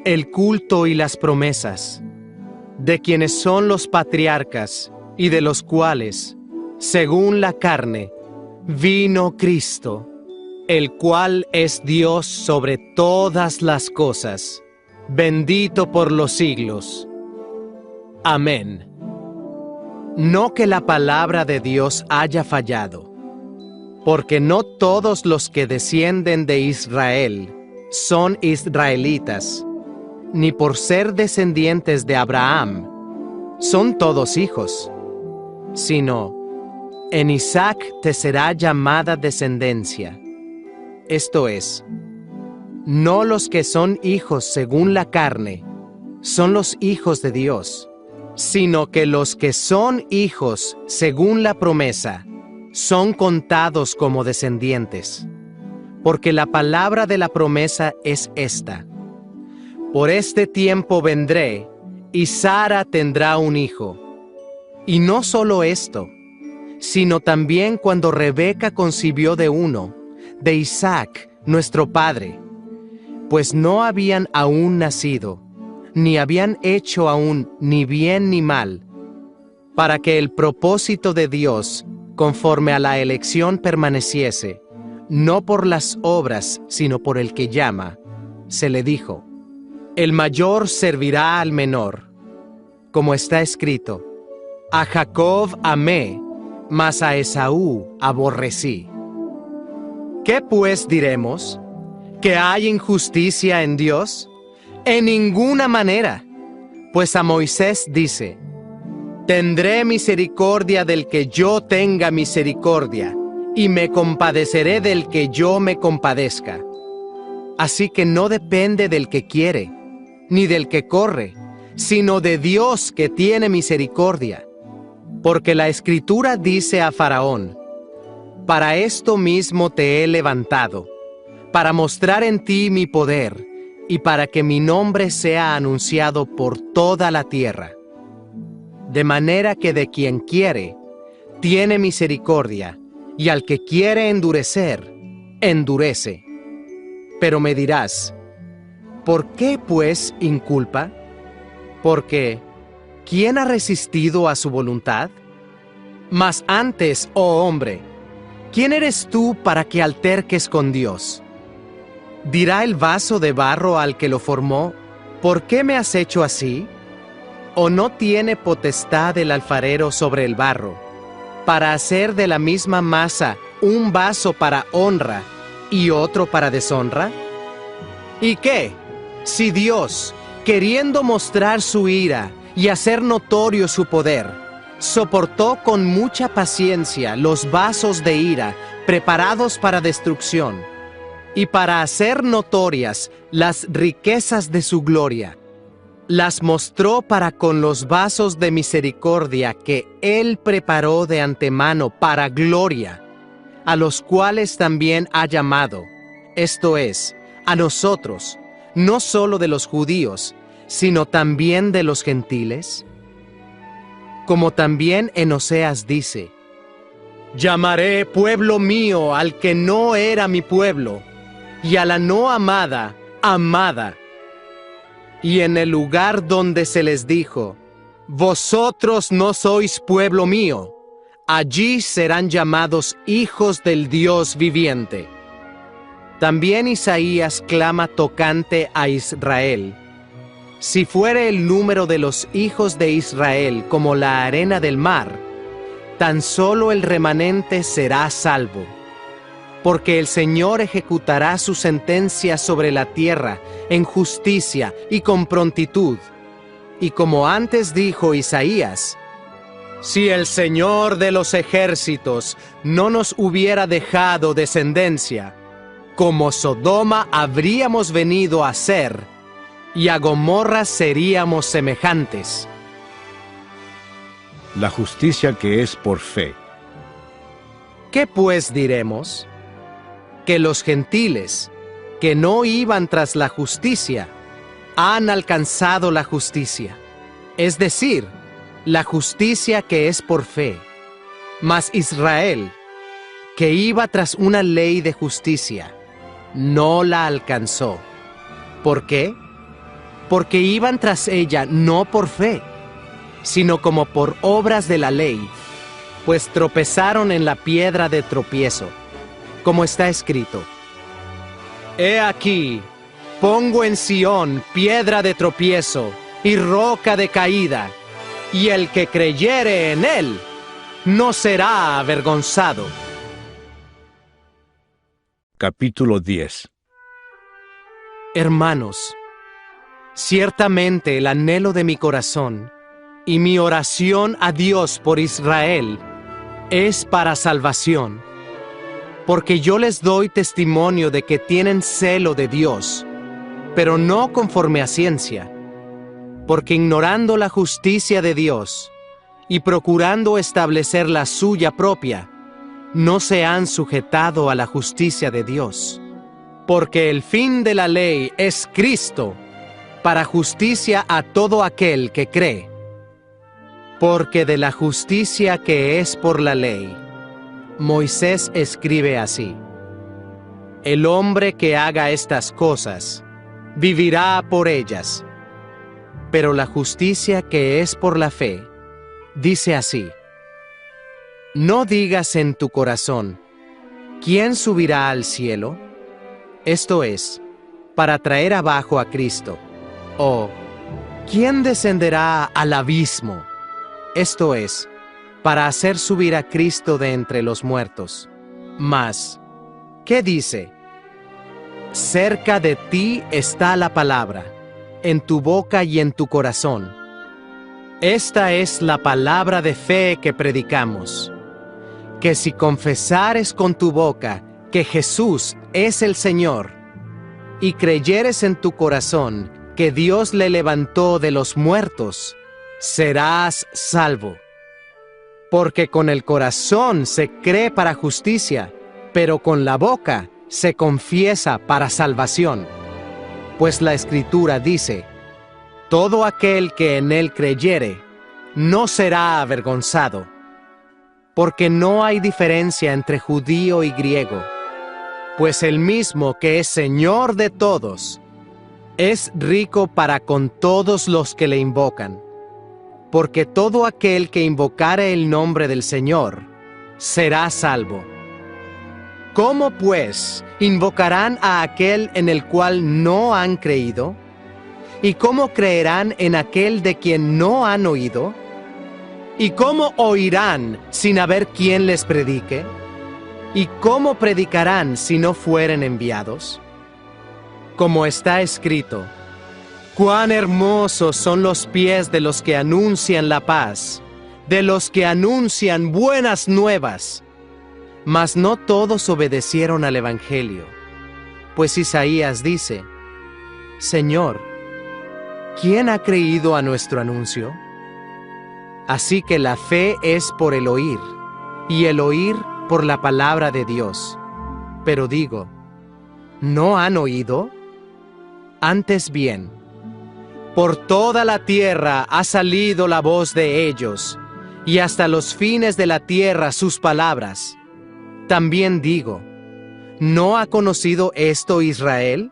el culto y las promesas, de quienes son los patriarcas y de los cuales, según la carne, vino Cristo, el cual es Dios sobre todas las cosas, bendito por los siglos. Amén. No que la palabra de Dios haya fallado, porque no todos los que descienden de Israel son israelitas, ni por ser descendientes de Abraham son todos hijos, sino en Isaac te será llamada descendencia. Esto es, no los que son hijos según la carne son los hijos de Dios, sino que los que son hijos según la promesa son contados como descendientes, porque la palabra de la promesa es esta: por este tiempo vendré, y Sara tendrá un hijo. Y no solo esto, sino también cuando Rebeca concibió de uno, de Isaac, nuestro padre, pues no habían aún nacido, ni habían hecho aún ni bien ni mal, para que el propósito de Dios, conforme a la elección, permaneciese, no por las obras, sino por el que llama, se le dijo: el mayor servirá al menor. Como está escrito: a Jacob amé, mas a Esaú aborrecí. ¿Qué pues diremos? ¿Que hay injusticia en Dios? En ninguna manera. Pues a Moisés dice: tendré misericordia del que yo tenga misericordia, y me compadeceré del que yo me compadezca. Así que no depende del que quiere, ni del que corre, sino de Dios que tiene misericordia. Porque la Escritura dice a Faraón: para esto mismo te he levantado, para mostrar en ti mi poder, y para que mi nombre sea anunciado por toda la tierra. De manera que de quien quiere, tiene misericordia, y al que quiere endurecer, endurece. Pero me dirás: ¿por qué pues inculpa? Porque ¿quién ha resistido a su voluntad? Mas antes, oh hombre, ¿quién eres tú para que alterques con Dios? ¿Dirá el vaso de barro al que lo formó: ¿por qué me has hecho así? ¿O no tiene potestad el alfarero sobre el barro, para hacer de la misma masa un vaso para honra y otro para deshonra? ¿Y qué? Si Dios, queriendo mostrar su ira y hacer notorio su poder, soportó con mucha paciencia los vasos de ira preparados para destrucción, y para hacer notorias las riquezas de su gloria, las mostró para con los vasos de misericordia que Él preparó de antemano para gloria, a los cuales también ha llamado, esto es, a nosotros, no solo de los judíos, sino también de los gentiles? Como también en Oseas dice: llamaré pueblo mío al que no era mi pueblo, y a la no amada, amada. Y en el lugar donde se les dijo: vosotros no sois pueblo mío, allí serán llamados hijos del Dios viviente. También Isaías clama tocante a Israel: si fuere el número de los hijos de Israel como la arena del mar, tan solo el remanente será salvo. Porque el Señor ejecutará su sentencia sobre la tierra en justicia y con prontitud. Y como antes dijo Isaías: si el Señor de los ejércitos no nos hubiera dejado descendencia, como Sodoma habríamos venido a ser, y a Gomorra seríamos semejantes. La justicia que es por fe. ¿Qué pues diremos? Que los gentiles, que no iban tras la justicia, han alcanzado la justicia, es decir, la justicia que es por fe. Mas Israel, que iba tras una ley de justicia, no la alcanzó. ¿Por qué? Porque iban tras ella no por fe, sino como por obras de la ley, pues tropezaron en la piedra de tropiezo. Como está escrito: he aquí, pongo en Sión piedra de tropiezo y roca de caída, y el que creyere en él no será avergonzado. Capítulo 10. Hermanos, ciertamente el anhelo de mi corazón y mi oración a Dios por Israel es para salvación. Porque yo les doy testimonio de que tienen celo de Dios, pero no conforme a ciencia, porque ignorando la justicia de Dios y procurando establecer la suya propia, no se han sujetado a la justicia de Dios. Porque el fin de la ley es Cristo, para justicia a todo aquel que cree. Porque de la justicia que es por la ley, Moisés escribe así: el hombre que haga estas cosas vivirá por ellas. Pero la justicia que es por la fe, dice así: no digas en tu corazón, ¿quién subirá al cielo? Esto es, para traer abajo a Cristo. O, ¿quién descenderá al abismo? Esto es, para hacer subir a Cristo de entre los muertos. Mas, ¿qué dice? Cerca de ti está la palabra, en tu boca y en tu corazón. Esta es la palabra de fe que predicamos, que si confesares con tu boca que Jesús es el Señor, y creyeres en tu corazón que Dios le levantó de los muertos, serás salvo. Porque con el corazón se cree para justicia, pero con la boca se confiesa para salvación. Pues la Escritura dice: todo aquel que en él creyere, no será avergonzado. Porque no hay diferencia entre judío y griego, pues el mismo que es Señor de todos, es rico para con todos los que le invocan. Porque todo aquel que invocare el nombre del Señor, será salvo. ¿Cómo pues invocarán a aquel en el cual no han creído? ¿Y cómo creerán en aquel de quien no han oído? ¿Y cómo oirán sin haber quien les predique? ¿Y cómo predicarán si no fueren enviados? Como está escrito: cuán hermosos son los pies de los que anuncian la paz, de los que anuncian buenas nuevas. Mas no todos obedecieron al Evangelio. Pues Isaías dice: Señor, ¿quién ha creído a nuestro anuncio? Así que la fe es por el oír, y el oír por la palabra de Dios. Pero digo, ¿no han oído? Antes bien, por toda la tierra ha salido la voz de ellos, y hasta los fines de la tierra sus palabras. También digo, ¿no ha conocido esto Israel?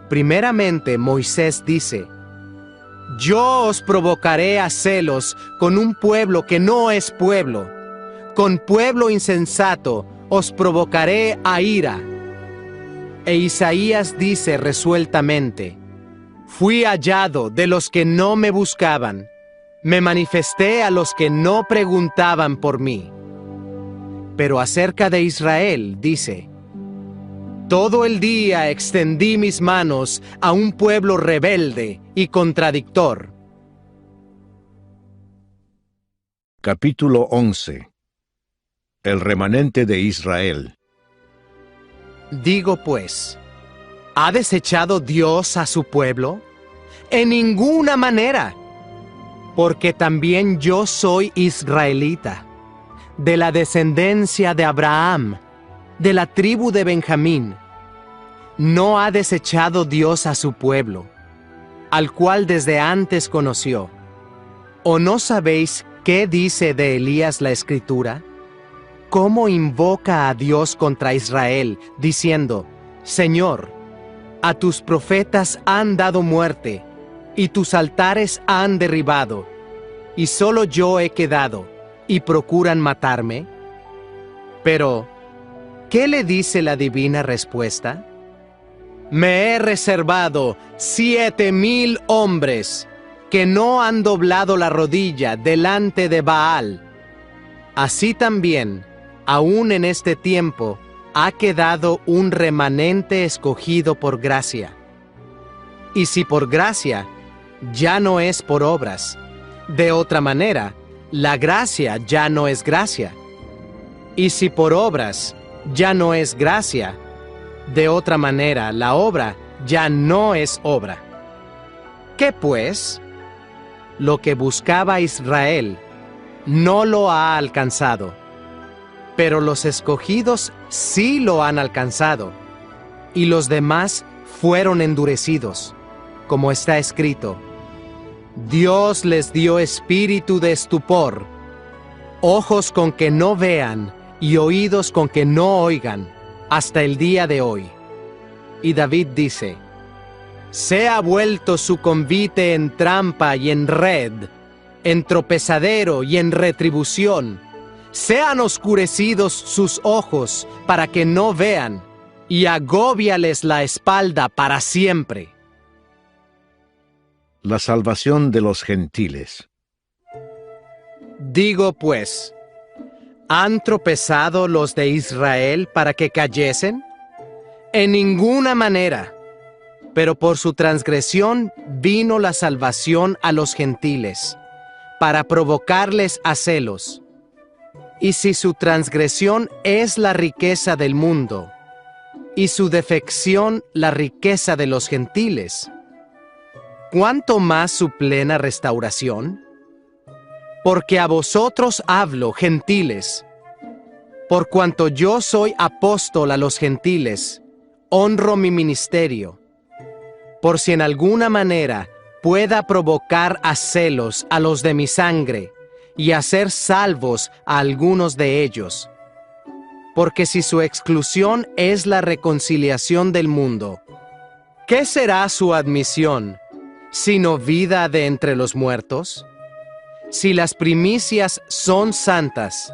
Primeramente Moisés dice: yo os provocaré a celos con un pueblo que no es pueblo, con pueblo insensato os provocaré a ira. E Isaías dice resueltamente: fui hallado de los que no me buscaban, me manifesté a los que no preguntaban por mí. Pero acerca de Israel dice: todo el día extendí mis manos a un pueblo rebelde y contradictor. Capítulo 11. El remanente de Israel. Digo pues, ¿ha desechado Dios a su pueblo? En ninguna manera, porque también yo soy israelita, de la descendencia de Abraham, de la tribu de Benjamín. No ha desechado Dios a su pueblo, al cual desde antes conoció. ¿O no sabéis qué dice de Elías la Escritura? ¿Cómo invoca a Dios contra Israel, diciendo: Señor, a tus profetas han dado muerte, y tus altares han derribado, y solo yo he quedado, y procuran matarme? Pero, ¿qué le dice la divina respuesta? Me he reservado 7,000 hombres que no han doblado la rodilla delante de Baal. Así también, aún en este tiempo, ha quedado un remanente escogido por gracia. Y si por gracia, ya no es por obras. De otra manera, la gracia ya no es gracia. Y si por obras, ya no es gracia. De otra manera, la obra ya no es obra. ¿Qué pues? Lo que buscaba Israel no lo ha alcanzado, pero los escogidos sí lo han alcanzado, y los demás fueron endurecidos, como está escrito: Dios les dio espíritu de estupor, ojos con que no vean y oídos con que no oigan, hasta el día de hoy. Y David dice: Sea vuelto su convite en trampa y en red, en tropezadero y en retribución. Sean oscurecidos sus ojos para que no vean, y agóbiales la espalda para siempre. La salvación de los gentiles. Digo pues, ¿han tropezado los de Israel para que cayesen? En ninguna manera. Pero por su transgresión vino la salvación a los gentiles, para provocarles a celos. Y si su transgresión es la riqueza del mundo, y su defección la riqueza de los gentiles, ¿cuánto más su plena restauración? Porque a vosotros hablo, gentiles, por cuanto yo soy apóstol a los gentiles, honro mi ministerio, por si en alguna manera pueda provocar a celos a los de mi sangre y hacer salvos a algunos de ellos. Porque si su exclusión es la reconciliación del mundo, ¿qué será su admisión, sino vida de entre los muertos? Si las primicias son santas,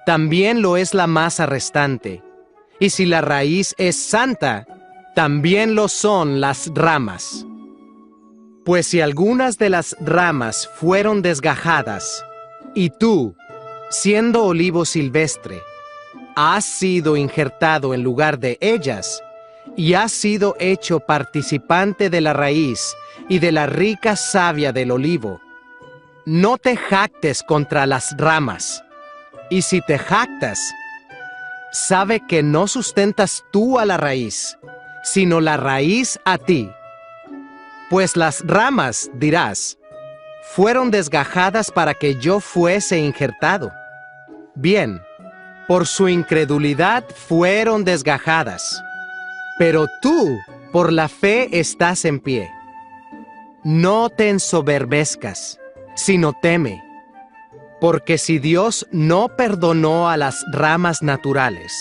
también lo es la masa restante, y si la raíz es santa, también lo son las ramas. Pues si algunas de las ramas fueron desgajadas, y tú, siendo olivo silvestre, has sido injertado en lugar de ellas, y has sido hecho participante de la raíz y de la rica savia del olivo, no te jactes contra las ramas, y si te jactas, sabe que no sustentas tú a la raíz, sino la raíz a ti. Pues las ramas, dirás, fueron desgajadas para que yo fuese injertado. Bien, por su incredulidad fueron desgajadas, pero tú, por la fe, estás en pie. No te ensoberbezcas, sino teme, porque si Dios no perdonó a las ramas naturales,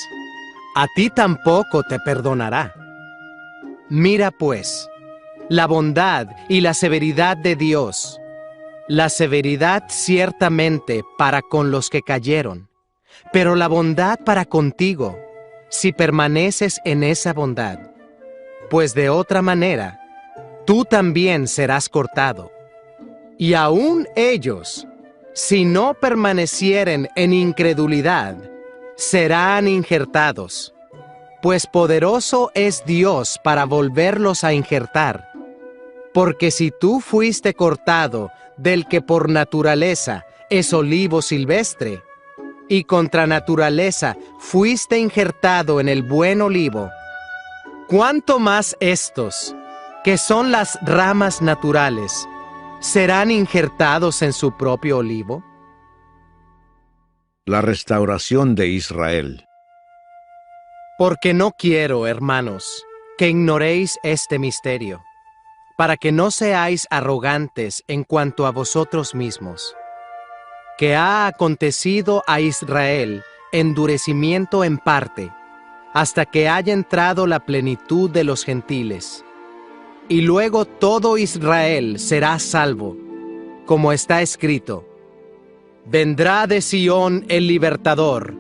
a ti tampoco te perdonará. Mira pues, la bondad y la severidad de Dios, la severidad ciertamente para con los que cayeron, pero la bondad para contigo, si permaneces en esa bondad, pues de otra manera, tú también serás cortado. Y aún ellos, si no permanecieren en incredulidad, serán injertados. Pues poderoso es Dios para volverlos a injertar. Porque si tú fuiste cortado del que por naturaleza es olivo silvestre, y contra naturaleza fuiste injertado en el buen olivo, ¿cuánto más estos, que son las ramas naturales, serán injertados en su propio olivo? La restauración de Israel. Porque no quiero, hermanos, que ignoréis este misterio, para que no seáis arrogantes en cuanto a vosotros mismos, que ha acontecido a Israel endurecimiento en parte, hasta que haya entrado la plenitud de los gentiles. Y luego todo Israel será salvo, como está escrito: vendrá de Sión el libertador,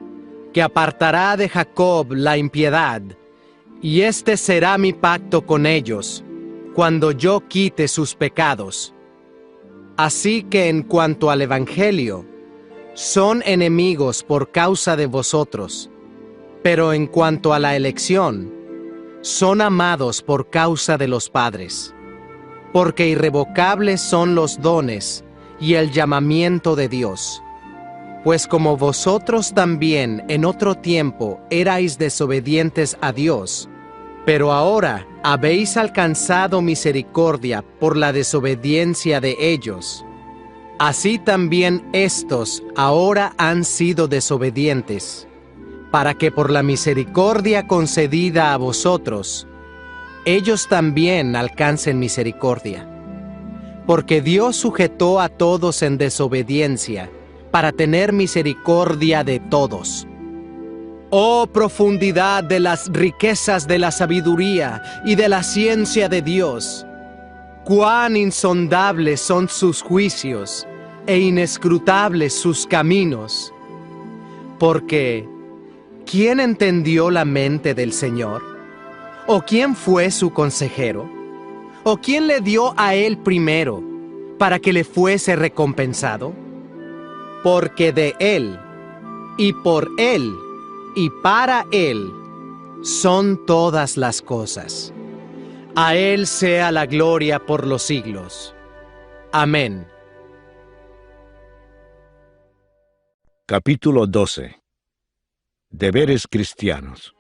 que apartará de Jacob la impiedad, y este será mi pacto con ellos, cuando yo quite sus pecados. Así que en cuanto al Evangelio, son enemigos por causa de vosotros, pero en cuanto a la elección, son amados por causa de los padres, porque irrevocables son los dones y el llamamiento de Dios. Pues como vosotros también en otro tiempo erais desobedientes a Dios, pero ahora habéis alcanzado misericordia por la desobediencia de ellos, así también éstos ahora han sido desobedientes, para que por la misericordia concedida a vosotros, ellos también alcancen misericordia. Porque Dios sujetó a todos en desobediencia, para tener misericordia de todos. Oh profundidad de las riquezas de la sabiduría y de la ciencia de Dios, Cuán insondables son sus juicios e inescrutables sus caminos. Porque, ¿quién entendió la mente del Señor? ¿O quién fue su consejero? ¿O quién le dio a él primero para que le fuese recompensado? Porque de él, y por él, y para él, son todas las cosas. A él sea la gloria por los siglos. Amén. Capítulo 12. Deberes cristianos.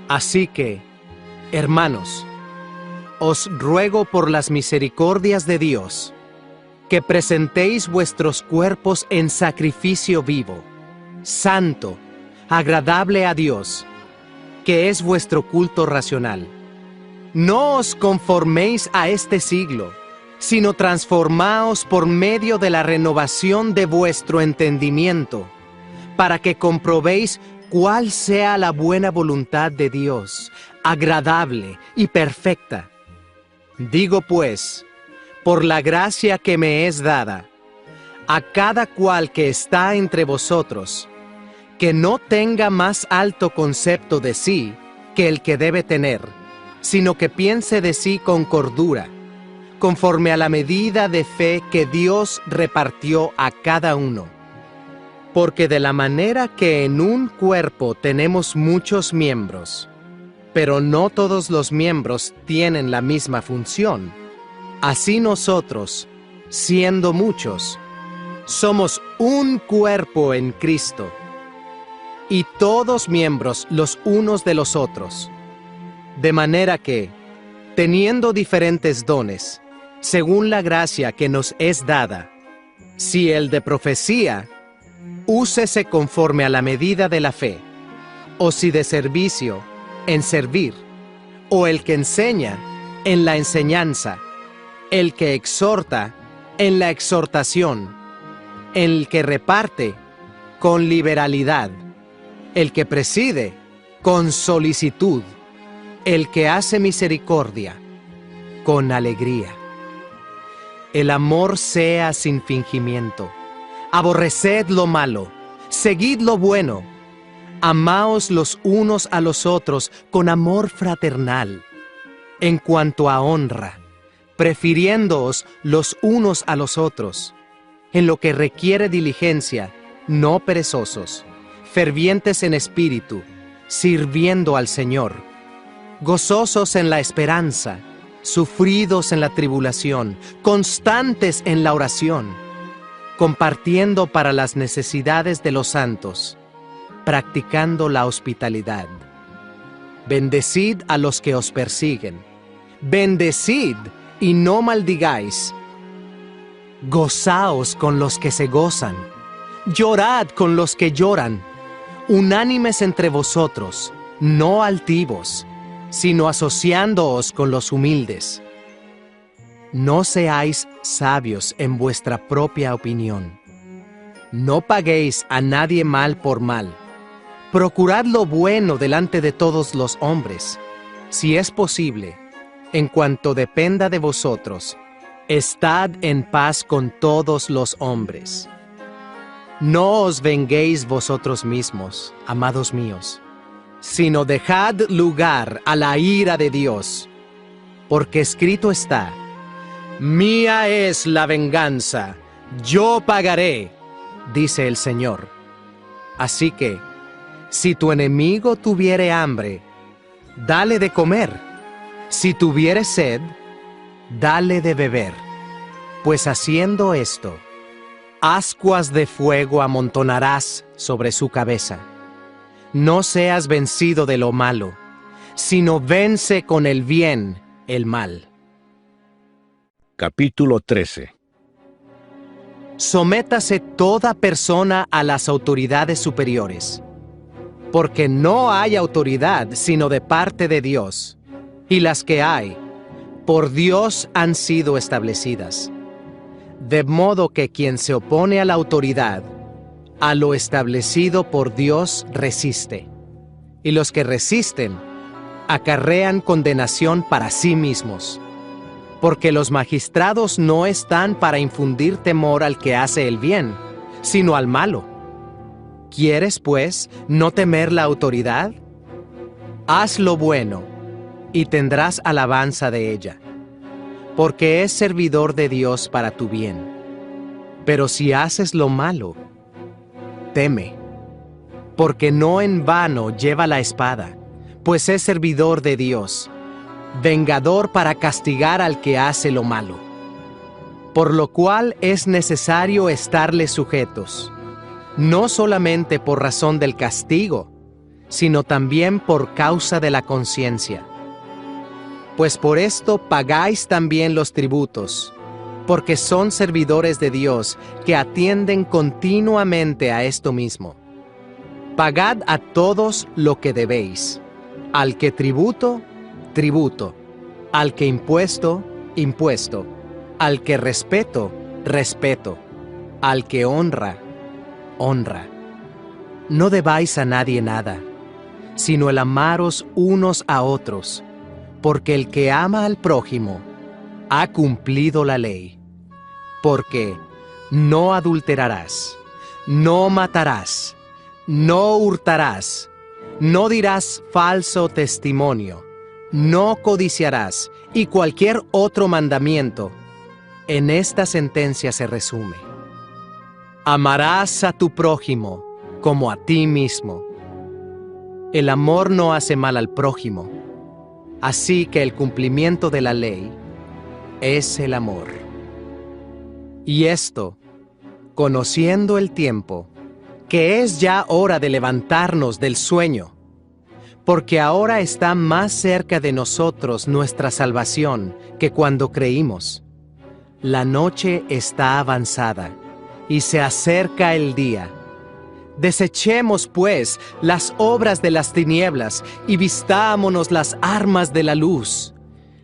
Así que, hermanos, os ruego por las misericordias de Dios, que presentéis vuestros cuerpos en sacrificio vivo, santo, agradable a Dios, que es vuestro culto racional. No os conforméis a este siglo, sino transformaos por medio de la renovación de vuestro entendimiento, para que comprobéis cuál sea la buena voluntad de Dios, agradable y perfecta. Digo pues, por la gracia que me es dada, a cada cual que está entre vosotros, que no tenga más alto concepto de sí que el que debe tener, sino que piense de sí con cordura, conforme a la medida de fe que Dios repartió a cada uno. Porque de la manera que en un cuerpo tenemos muchos miembros, pero no todos los miembros tienen la misma función, así nosotros, siendo muchos, somos un cuerpo en Cristo, y todos miembros los unos de los otros. De manera que, teniendo diferentes dones, según la gracia que nos es dada, si el de profecía, úsese conforme a la medida de la fe, o si de servicio, en servir, o el que enseña, en la enseñanza, el que exhorta, en la exhortación, el que reparte, con liberalidad, el que preside, con solicitud, el que hace misericordia, con alegría. El amor sea sin fingimiento. Aborreced lo malo, seguid lo bueno. Amaos los unos a los otros con amor fraternal. En cuanto a honra, prefiriéndoos los unos a los otros. En lo que requiere diligencia, no perezosos, fervientes en espíritu, sirviendo al Señor. Gozosos en la esperanza, sufridos en la tribulación, constantes en la oración, compartiendo para las necesidades de los santos, practicando la hospitalidad. Bendecid a los que os persiguen, bendecid y no maldigáis. Gozaos con los que se gozan, llorad con los que lloran, unánimes entre vosotros, no altivos, sino asociándoos con los humildes. No seáis sabios en vuestra propia opinión. No paguéis a nadie mal por mal. Procurad lo bueno delante de todos los hombres. Si es posible, en cuanto dependa de vosotros, estad en paz con todos los hombres. No os venguéis vosotros mismos, amados míos, sino dejad lugar a la ira de Dios, porque escrito está: mía es la venganza, yo pagaré, dice el Señor. Así que, si tu enemigo tuviere hambre, dale de comer; si tuviere sed, dale de beber, pues haciendo esto, ascuas de fuego amontonarás sobre su cabeza. No seas vencido de lo malo, sino vence con el bien el mal. Capítulo 13. Sométase toda persona a las autoridades superiores, porque no hay autoridad sino de parte de Dios, y las que hay, por Dios han sido establecidas. De modo que quien se opone a la autoridad, a lo establecido por Dios resiste, y los que resisten acarrean condenación para sí mismos, Porque los magistrados no están para infundir temor al que hace el bien, sino al malo. ¿Quieres, pues, no temer la autoridad? Haz lo bueno, y tendrás alabanza de ella, porque es servidor de Dios para tu bien. Pero si haces lo malo, teme, porque no en vano lleva la espada, pues es servidor de Dios, vengador para castigar al que hace lo malo. Por lo cual es necesario estarle sujetos, no solamente por razón del castigo, sino también por causa de la conciencia. Pues por esto pagáis también los tributos, porque son servidores de Dios que atienden continuamente a esto mismo. Pagad a todos lo que debéis, al que tributo, tributo, al que impuesto, impuesto, al que respeto, respeto, al que honra, honra. No debáis a nadie nada, sino el amaros unos a otros, porque el que ama al prójimo ha cumplido la ley. Porque no adulterarás, no matarás, no hurtarás, no dirás falso testimonio, no codiciarás, y cualquier otro mandamiento. En esta sentencia se resume: amarás a tu prójimo como a ti mismo. El amor no hace mal al prójimo, así que el cumplimiento de la ley es el amor. Y esto, conociendo el tiempo, que es ya hora de levantarnos del sueño, porque ahora está más cerca de nosotros nuestra salvación que cuando creímos. La noche está avanzada, y se acerca el día. Desechemos, pues, las obras de las tinieblas, y vistámonos las armas de la luz.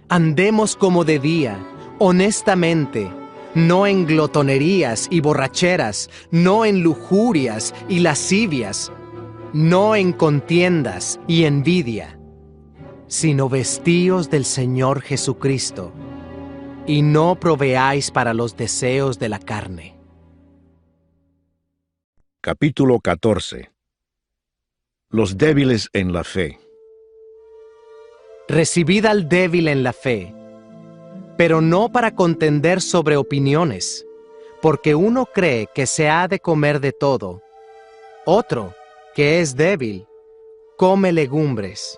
Andemos como de día, honestamente, no en glotonerías y borracheras, no en lujurias y lascivias, no en contiendas y envidia, sino vestíos del Señor Jesucristo, y no proveáis para los deseos de la carne. Capítulo 14. Los débiles en la fe. Recibid al débil en la fe, pero no para contender sobre opiniones, porque uno cree que se ha de comer de todo. Otro, que es débil, come legumbres.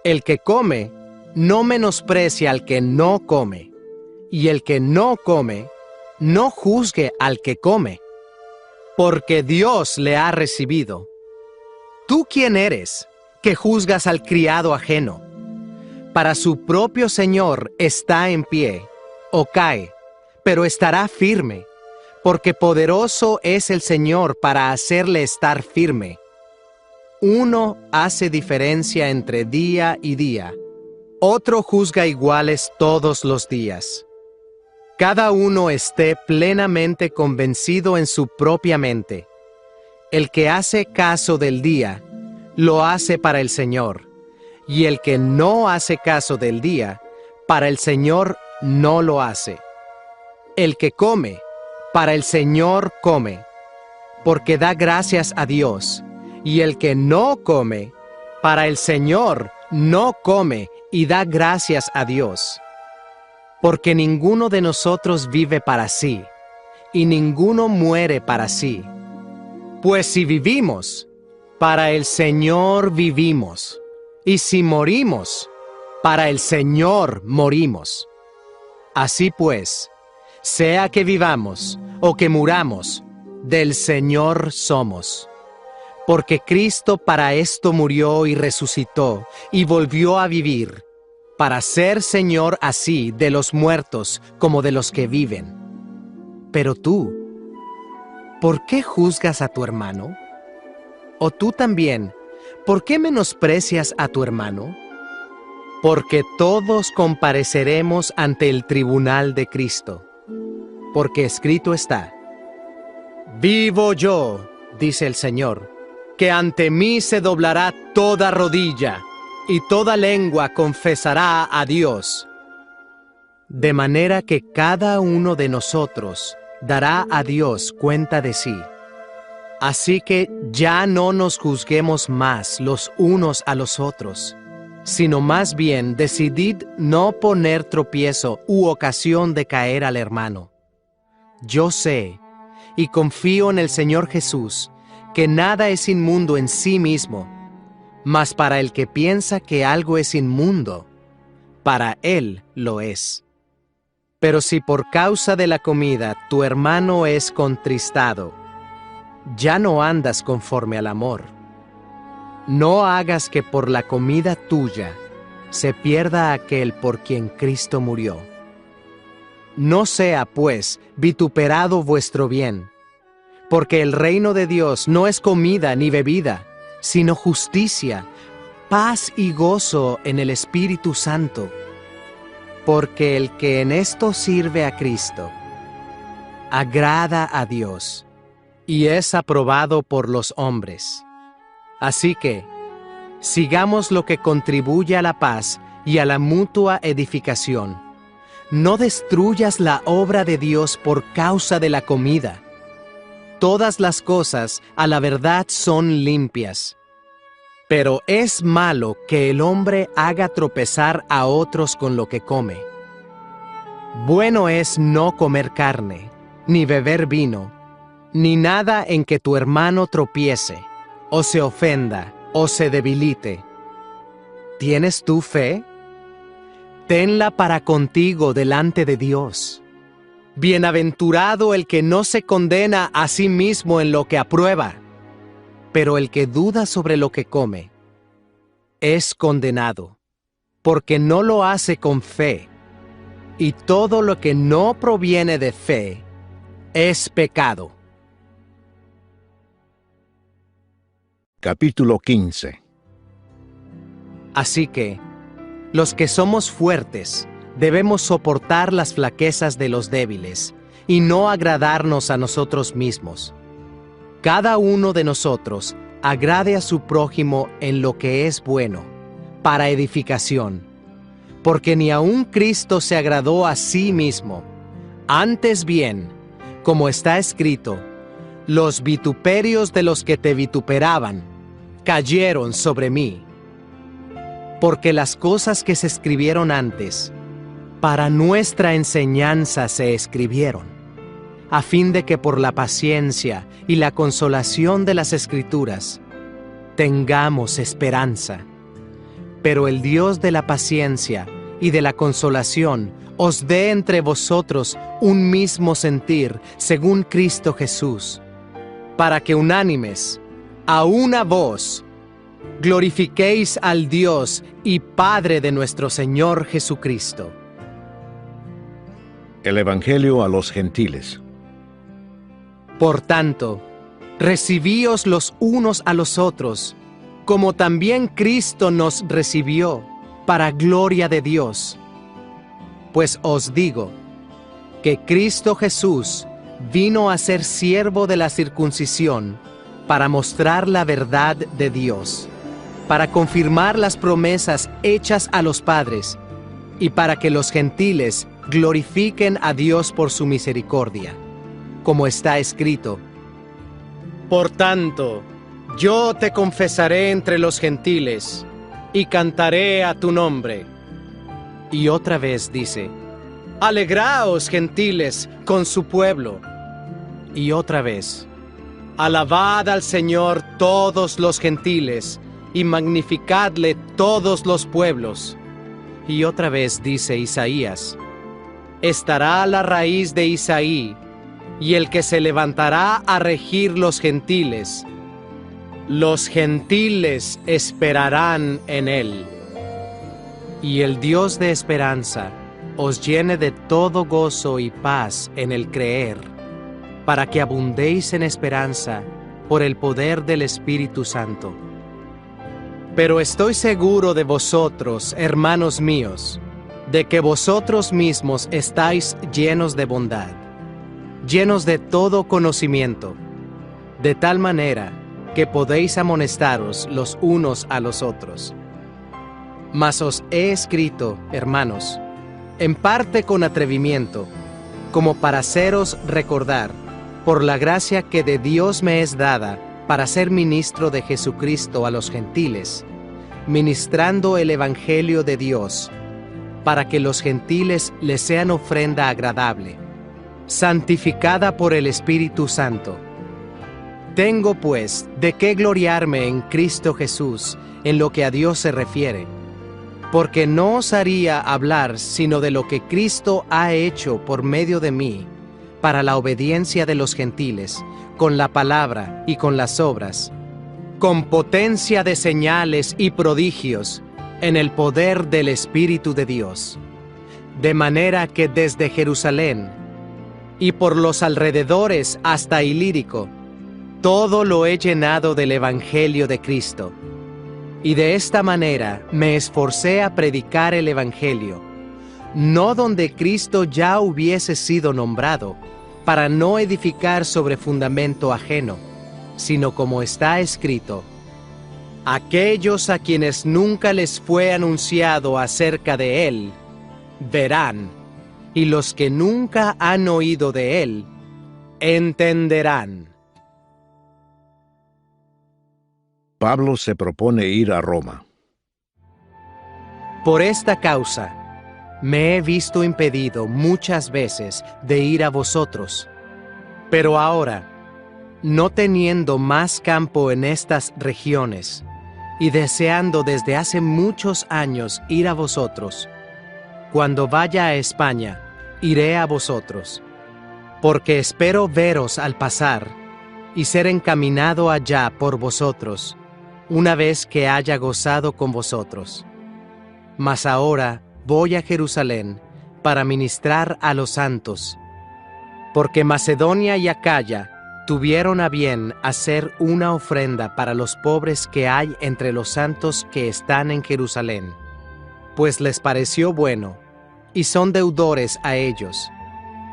El que come, no menosprecia al que no come, y el que no come, no juzgue al que come, porque Dios le ha recibido. ¿Tú quién eres, que juzgas al criado ajeno? Para su propio Señor está en pie, o cae, pero estará firme, porque poderoso es el Señor para hacerle estar firme. Uno hace diferencia entre día y día, otro juzga iguales todos los días. Cada uno esté plenamente convencido en su propia mente. El que hace caso del día, lo hace para el Señor, y el que no hace caso del día, para el Señor no lo hace. El que come, para el Señor come, porque da gracias a Dios, y el que no come, para el Señor no come y da gracias a Dios. Porque ninguno de nosotros vive para sí, y ninguno muere para sí. Pues si vivimos, para el Señor vivimos, y si morimos, para el Señor morimos. Así pues, sea que vivamos o que muramos, del Señor somos. Porque Cristo para esto murió y resucitó, y volvió a vivir, para ser Señor así de los muertos como de los que viven. Pero tú, ¿por qué juzgas a tu hermano? ¿O tú también, por qué menosprecias a tu hermano? Porque todos compareceremos ante el tribunal de Cristo. Porque escrito está: vivo yo, dice el Señor, que ante mí se doblará toda rodilla, y toda lengua confesará a Dios. de manera que cada uno de nosotros dará a Dios cuenta de sí. Así que ya no nos juzguemos más los unos a los otros, sino más bien decidid no poner tropiezo u ocasión de caer al hermano. Yo sé y confío en el Señor Jesús, que nada es inmundo en sí mismo, mas para el que piensa que algo es inmundo, para él lo es. Pero si por causa de la comida tu hermano es contristado, ya no andas conforme al amor. No hagas que por la comida tuya se pierda aquel por quien Cristo murió. No sea, pues, vituperado vuestro bien, porque el reino de Dios no es comida ni bebida, sino justicia, paz y gozo en el Espíritu Santo. Porque el que en esto sirve a Cristo, agrada a Dios y es aprobado por los hombres. Así que, sigamos lo que contribuye a la paz y a la mutua edificación. No destruyas la obra de Dios por causa de la comida. Todas las cosas a la verdad son limpias. Pero es malo que el hombre haga tropezar a otros con lo que come. Bueno es no comer carne, ni beber vino, ni nada en que tu hermano tropiece, o se ofenda, o se debilite. ¿Tienes tú fe? Tenla para contigo delante de Dios. Bienaventurado el que no se condena a sí mismo en lo que aprueba, pero el que duda sobre lo que come es condenado, porque no lo hace con fe, y todo lo que no proviene de fe es pecado. Capítulo 15. Así que, los que somos fuertes debemos soportar las flaquezas de los débiles y no agradarnos a nosotros mismos. Cada uno de nosotros agrade a su prójimo en lo que es bueno, para edificación, porque ni aun Cristo se agradó a sí mismo. Antes bien, como está escrito, los vituperios de los que te vituperaban cayeron sobre mí. Porque las cosas que se escribieron antes, para nuestra enseñanza se escribieron, a fin de que por la paciencia y la consolación de las Escrituras tengamos esperanza. Pero el Dios de la paciencia y de la consolación os dé entre vosotros un mismo sentir según Cristo Jesús, para que unánimes, a una voz, glorifiquéis al Dios y Padre de nuestro Señor Jesucristo. El Evangelio a los gentiles. Por tanto, recibíos los unos a los otros, como también Cristo nos recibió, para gloria de Dios. Pues os digo, que Cristo Jesús vino a ser siervo de la circuncisión, para mostrar la verdad de Dios, para confirmar las promesas hechas a los padres, y para que los gentiles glorifiquen a Dios por su misericordia, como está escrito: Por tanto, yo te confesaré entre los gentiles, y cantaré a tu nombre. Y otra vez dice: Alegraos, gentiles, con su pueblo. Y otra vez: Alabad al Señor todos los gentiles, y magnificadle todos los pueblos. Y otra vez dice Isaías: Estará la raíz de Isaí, y el que se levantará a regir los gentiles. Los gentiles esperarán en él. Y el Dios de esperanza os llene de todo gozo y paz en el creer, para que abundéis en esperanza por el poder del Espíritu Santo. Pero estoy seguro de vosotros, hermanos míos, de que vosotros mismos estáis llenos de bondad, llenos de todo conocimiento, de tal manera que podéis amonestaros los unos a los otros. Mas os he escrito, hermanos, en parte con atrevimiento, como para haceros recordar, por la gracia que de Dios me es dada, para ser ministro de Jesucristo a los gentiles, ministrando el Evangelio de Dios, para que los gentiles les sean ofrenda agradable, santificada por el Espíritu Santo. Tengo, pues, de qué gloriarme en Cristo Jesús, en lo que a Dios se refiere, porque no osaría hablar sino de lo que Cristo ha hecho por medio de mí, para la obediencia de los gentiles, con la palabra y con las obras, con potencia de señales y prodigios, en el poder del Espíritu de Dios. De manera que desde Jerusalén y por los alrededores hasta Ilírico, todo lo he llenado del Evangelio de Cristo. Y de esta manera me esforcé a predicar el Evangelio, no donde Cristo ya hubiese sido nombrado, para no edificar sobre fundamento ajeno, sino como está escrito: aquellos a quienes nunca les fue anunciado acerca de Él, verán, y los que nunca han oído de Él, entenderán. Pablo se propone ir a Roma. Por esta causa, me he visto impedido muchas veces de ir a vosotros. Pero ahora, no teniendo más campo en estas regiones, y deseando desde hace muchos años ir a vosotros, cuando vaya a España, iré a vosotros, porque espero veros al pasar, y ser encaminado allá por vosotros, una vez que haya gozado con vosotros. Mas ahora voy a Jerusalén para ministrar a los santos, porque Macedonia y Acaya tuvieron a bien hacer una ofrenda para los pobres que hay entre los santos que están en Jerusalén, pues les pareció bueno, y son deudores a ellos,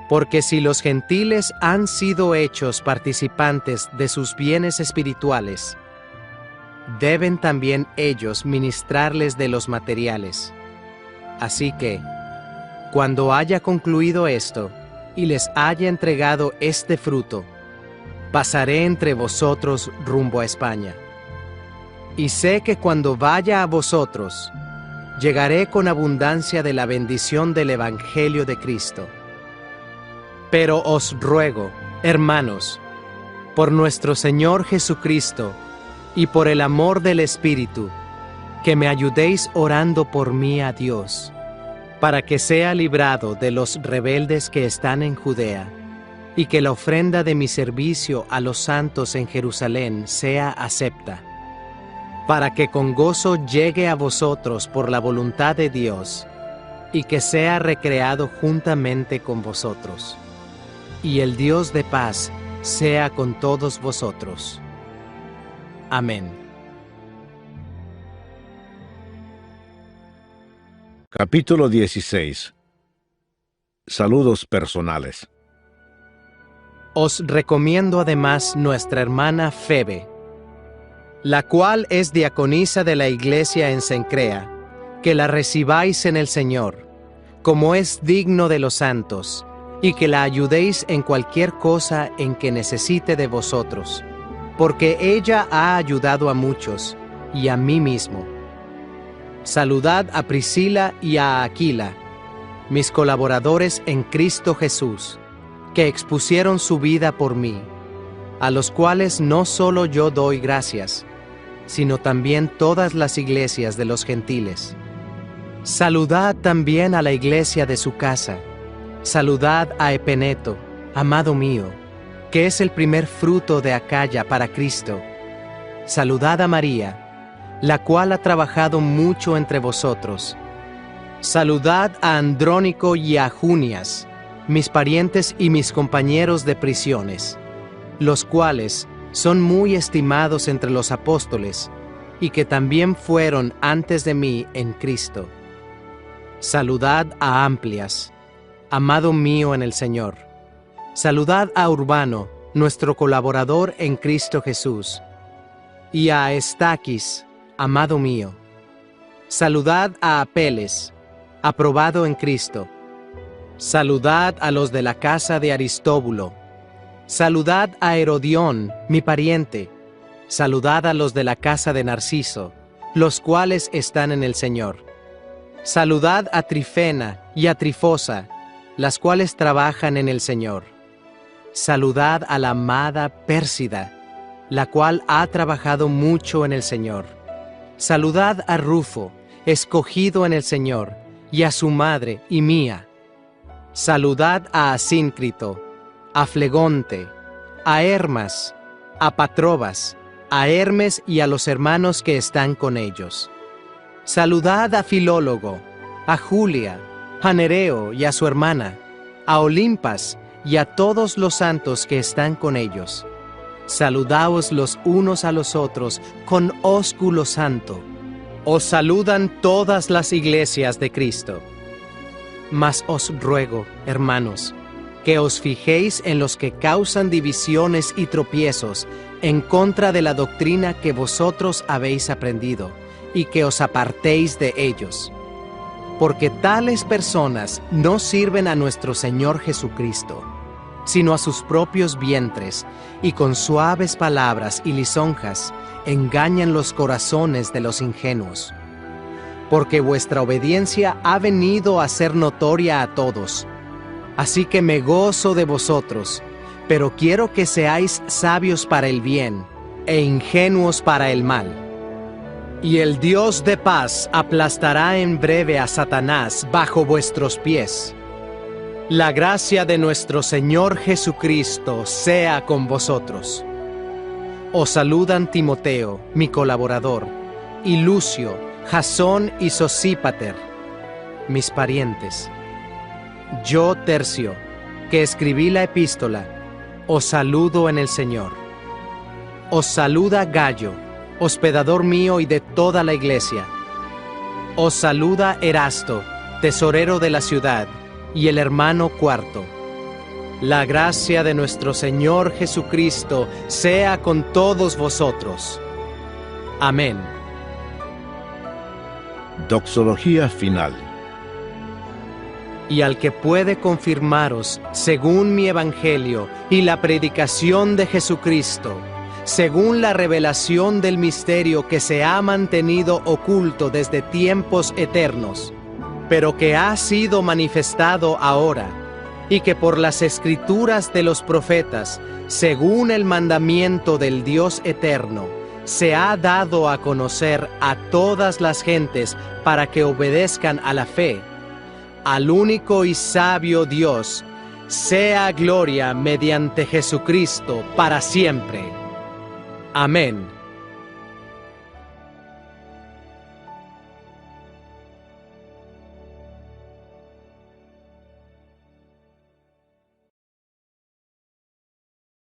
porque si los gentiles han sido hechos participantes de sus bienes espirituales, deben también ellos ministrarles de los materiales. Así que, cuando haya concluido esto, y les haya entregado este fruto, pasaré entre vosotros rumbo a España. Y sé que cuando vaya a vosotros, llegaré con abundancia de la bendición del Evangelio de Cristo. Pero os ruego, hermanos, por nuestro Señor Jesucristo, y por el amor del Espíritu, que me ayudéis orando por mí a Dios, para que sea librado de los rebeldes que están en Judea, y que la ofrenda de mi servicio a los santos en Jerusalén sea acepta, para que con gozo llegue a vosotros por la voluntad de Dios, y que sea recreado juntamente con vosotros. Y el Dios de paz sea con todos vosotros. Amén. Capítulo 16. Saludos personales. Os recomiendo además nuestra hermana Febe, la cual es diaconisa de la iglesia en Cencrea, que la recibáis en el Señor, como es digno de los santos, y que la ayudéis en cualquier cosa en que necesite de vosotros, porque ella ha ayudado a muchos, y a mí mismo. Saludad a Priscila y a Aquila, mis colaboradores en Cristo Jesús, que expusieron su vida por mí, a los cuales no solo yo doy gracias, sino también todas las iglesias de los gentiles. Saludad también a la iglesia de su casa. Saludad a Epeneto, amado mío, que es el primer fruto de Acaya para Cristo. Saludad a María, la cual ha trabajado mucho entre vosotros. Saludad a Andrónico y a Junias, mis parientes y mis compañeros de prisiones, los cuales son muy estimados entre los apóstoles, y que también fueron antes de mí en Cristo. Saludad a Amplias, amado mío en el Señor. Saludad a Urbano, nuestro colaborador en Cristo Jesús, y a Estaquis, amado mío. Saludad a Apeles, aprobado en Cristo, Saludad a los de la casa de Aristóbulo. Saludad a Herodión, mi pariente. Saludad a los de la casa de Narciso, los cuales están en el Señor. Saludad a Trifena y a Trifosa, las cuales trabajan en el Señor. Saludad a la amada Pérsida, la cual ha trabajado mucho en el Señor. Saludad a Rufo, escogido en el Señor, y a su madre y mía. Saludad a Asíncrito, a Flegonte, a Hermas, a Patrobas, a Hermes y a los hermanos que están con ellos. Saludad a Filólogo, a Julia, a Nereo y a su hermana, a Olimpas y a todos los santos que están con ellos. Saludaos los unos a los otros con ósculo santo. Os saludan todas las iglesias de Cristo. Mas os ruego, hermanos, que os fijéis en los que causan divisiones y tropiezos en contra de la doctrina que vosotros habéis aprendido, y que os apartéis de ellos. Porque tales personas no sirven a nuestro Señor Jesucristo, sino a sus propios vientres, y con suaves palabras y lisonjas engañan los corazones de los ingenuos. Porque vuestra obediencia ha venido a ser notoria a todos. Así que me gozo de vosotros, pero quiero que seáis sabios para el bien, e ingenuos para el mal. Y el Dios de paz aplastará en breve a Satanás bajo vuestros pies. La gracia de nuestro Señor Jesucristo sea con vosotros. Os saludan Timoteo, mi colaborador, y Lucio, Jasón y Sosípater, mis parientes. Yo, Tercio, que escribí la epístola, os saludo en el Señor. Os saluda Gayo, hospedador mío y de toda la iglesia. Os saluda Erasto, tesorero de la ciudad, y el hermano Cuarto. La gracia de nuestro Señor Jesucristo sea con todos vosotros. Amén. Doxología final. Y al que puede confirmaros, según mi evangelio y la predicación de Jesucristo, según la revelación del misterio que se ha mantenido oculto desde tiempos eternos, pero que ha sido manifestado ahora, y que por las escrituras de los profetas, según el mandamiento del Dios eterno, se ha dado a conocer a todas las gentes para que obedezcan a la fe. Al único y sabio Dios, sea gloria mediante Jesucristo para siempre. Amén.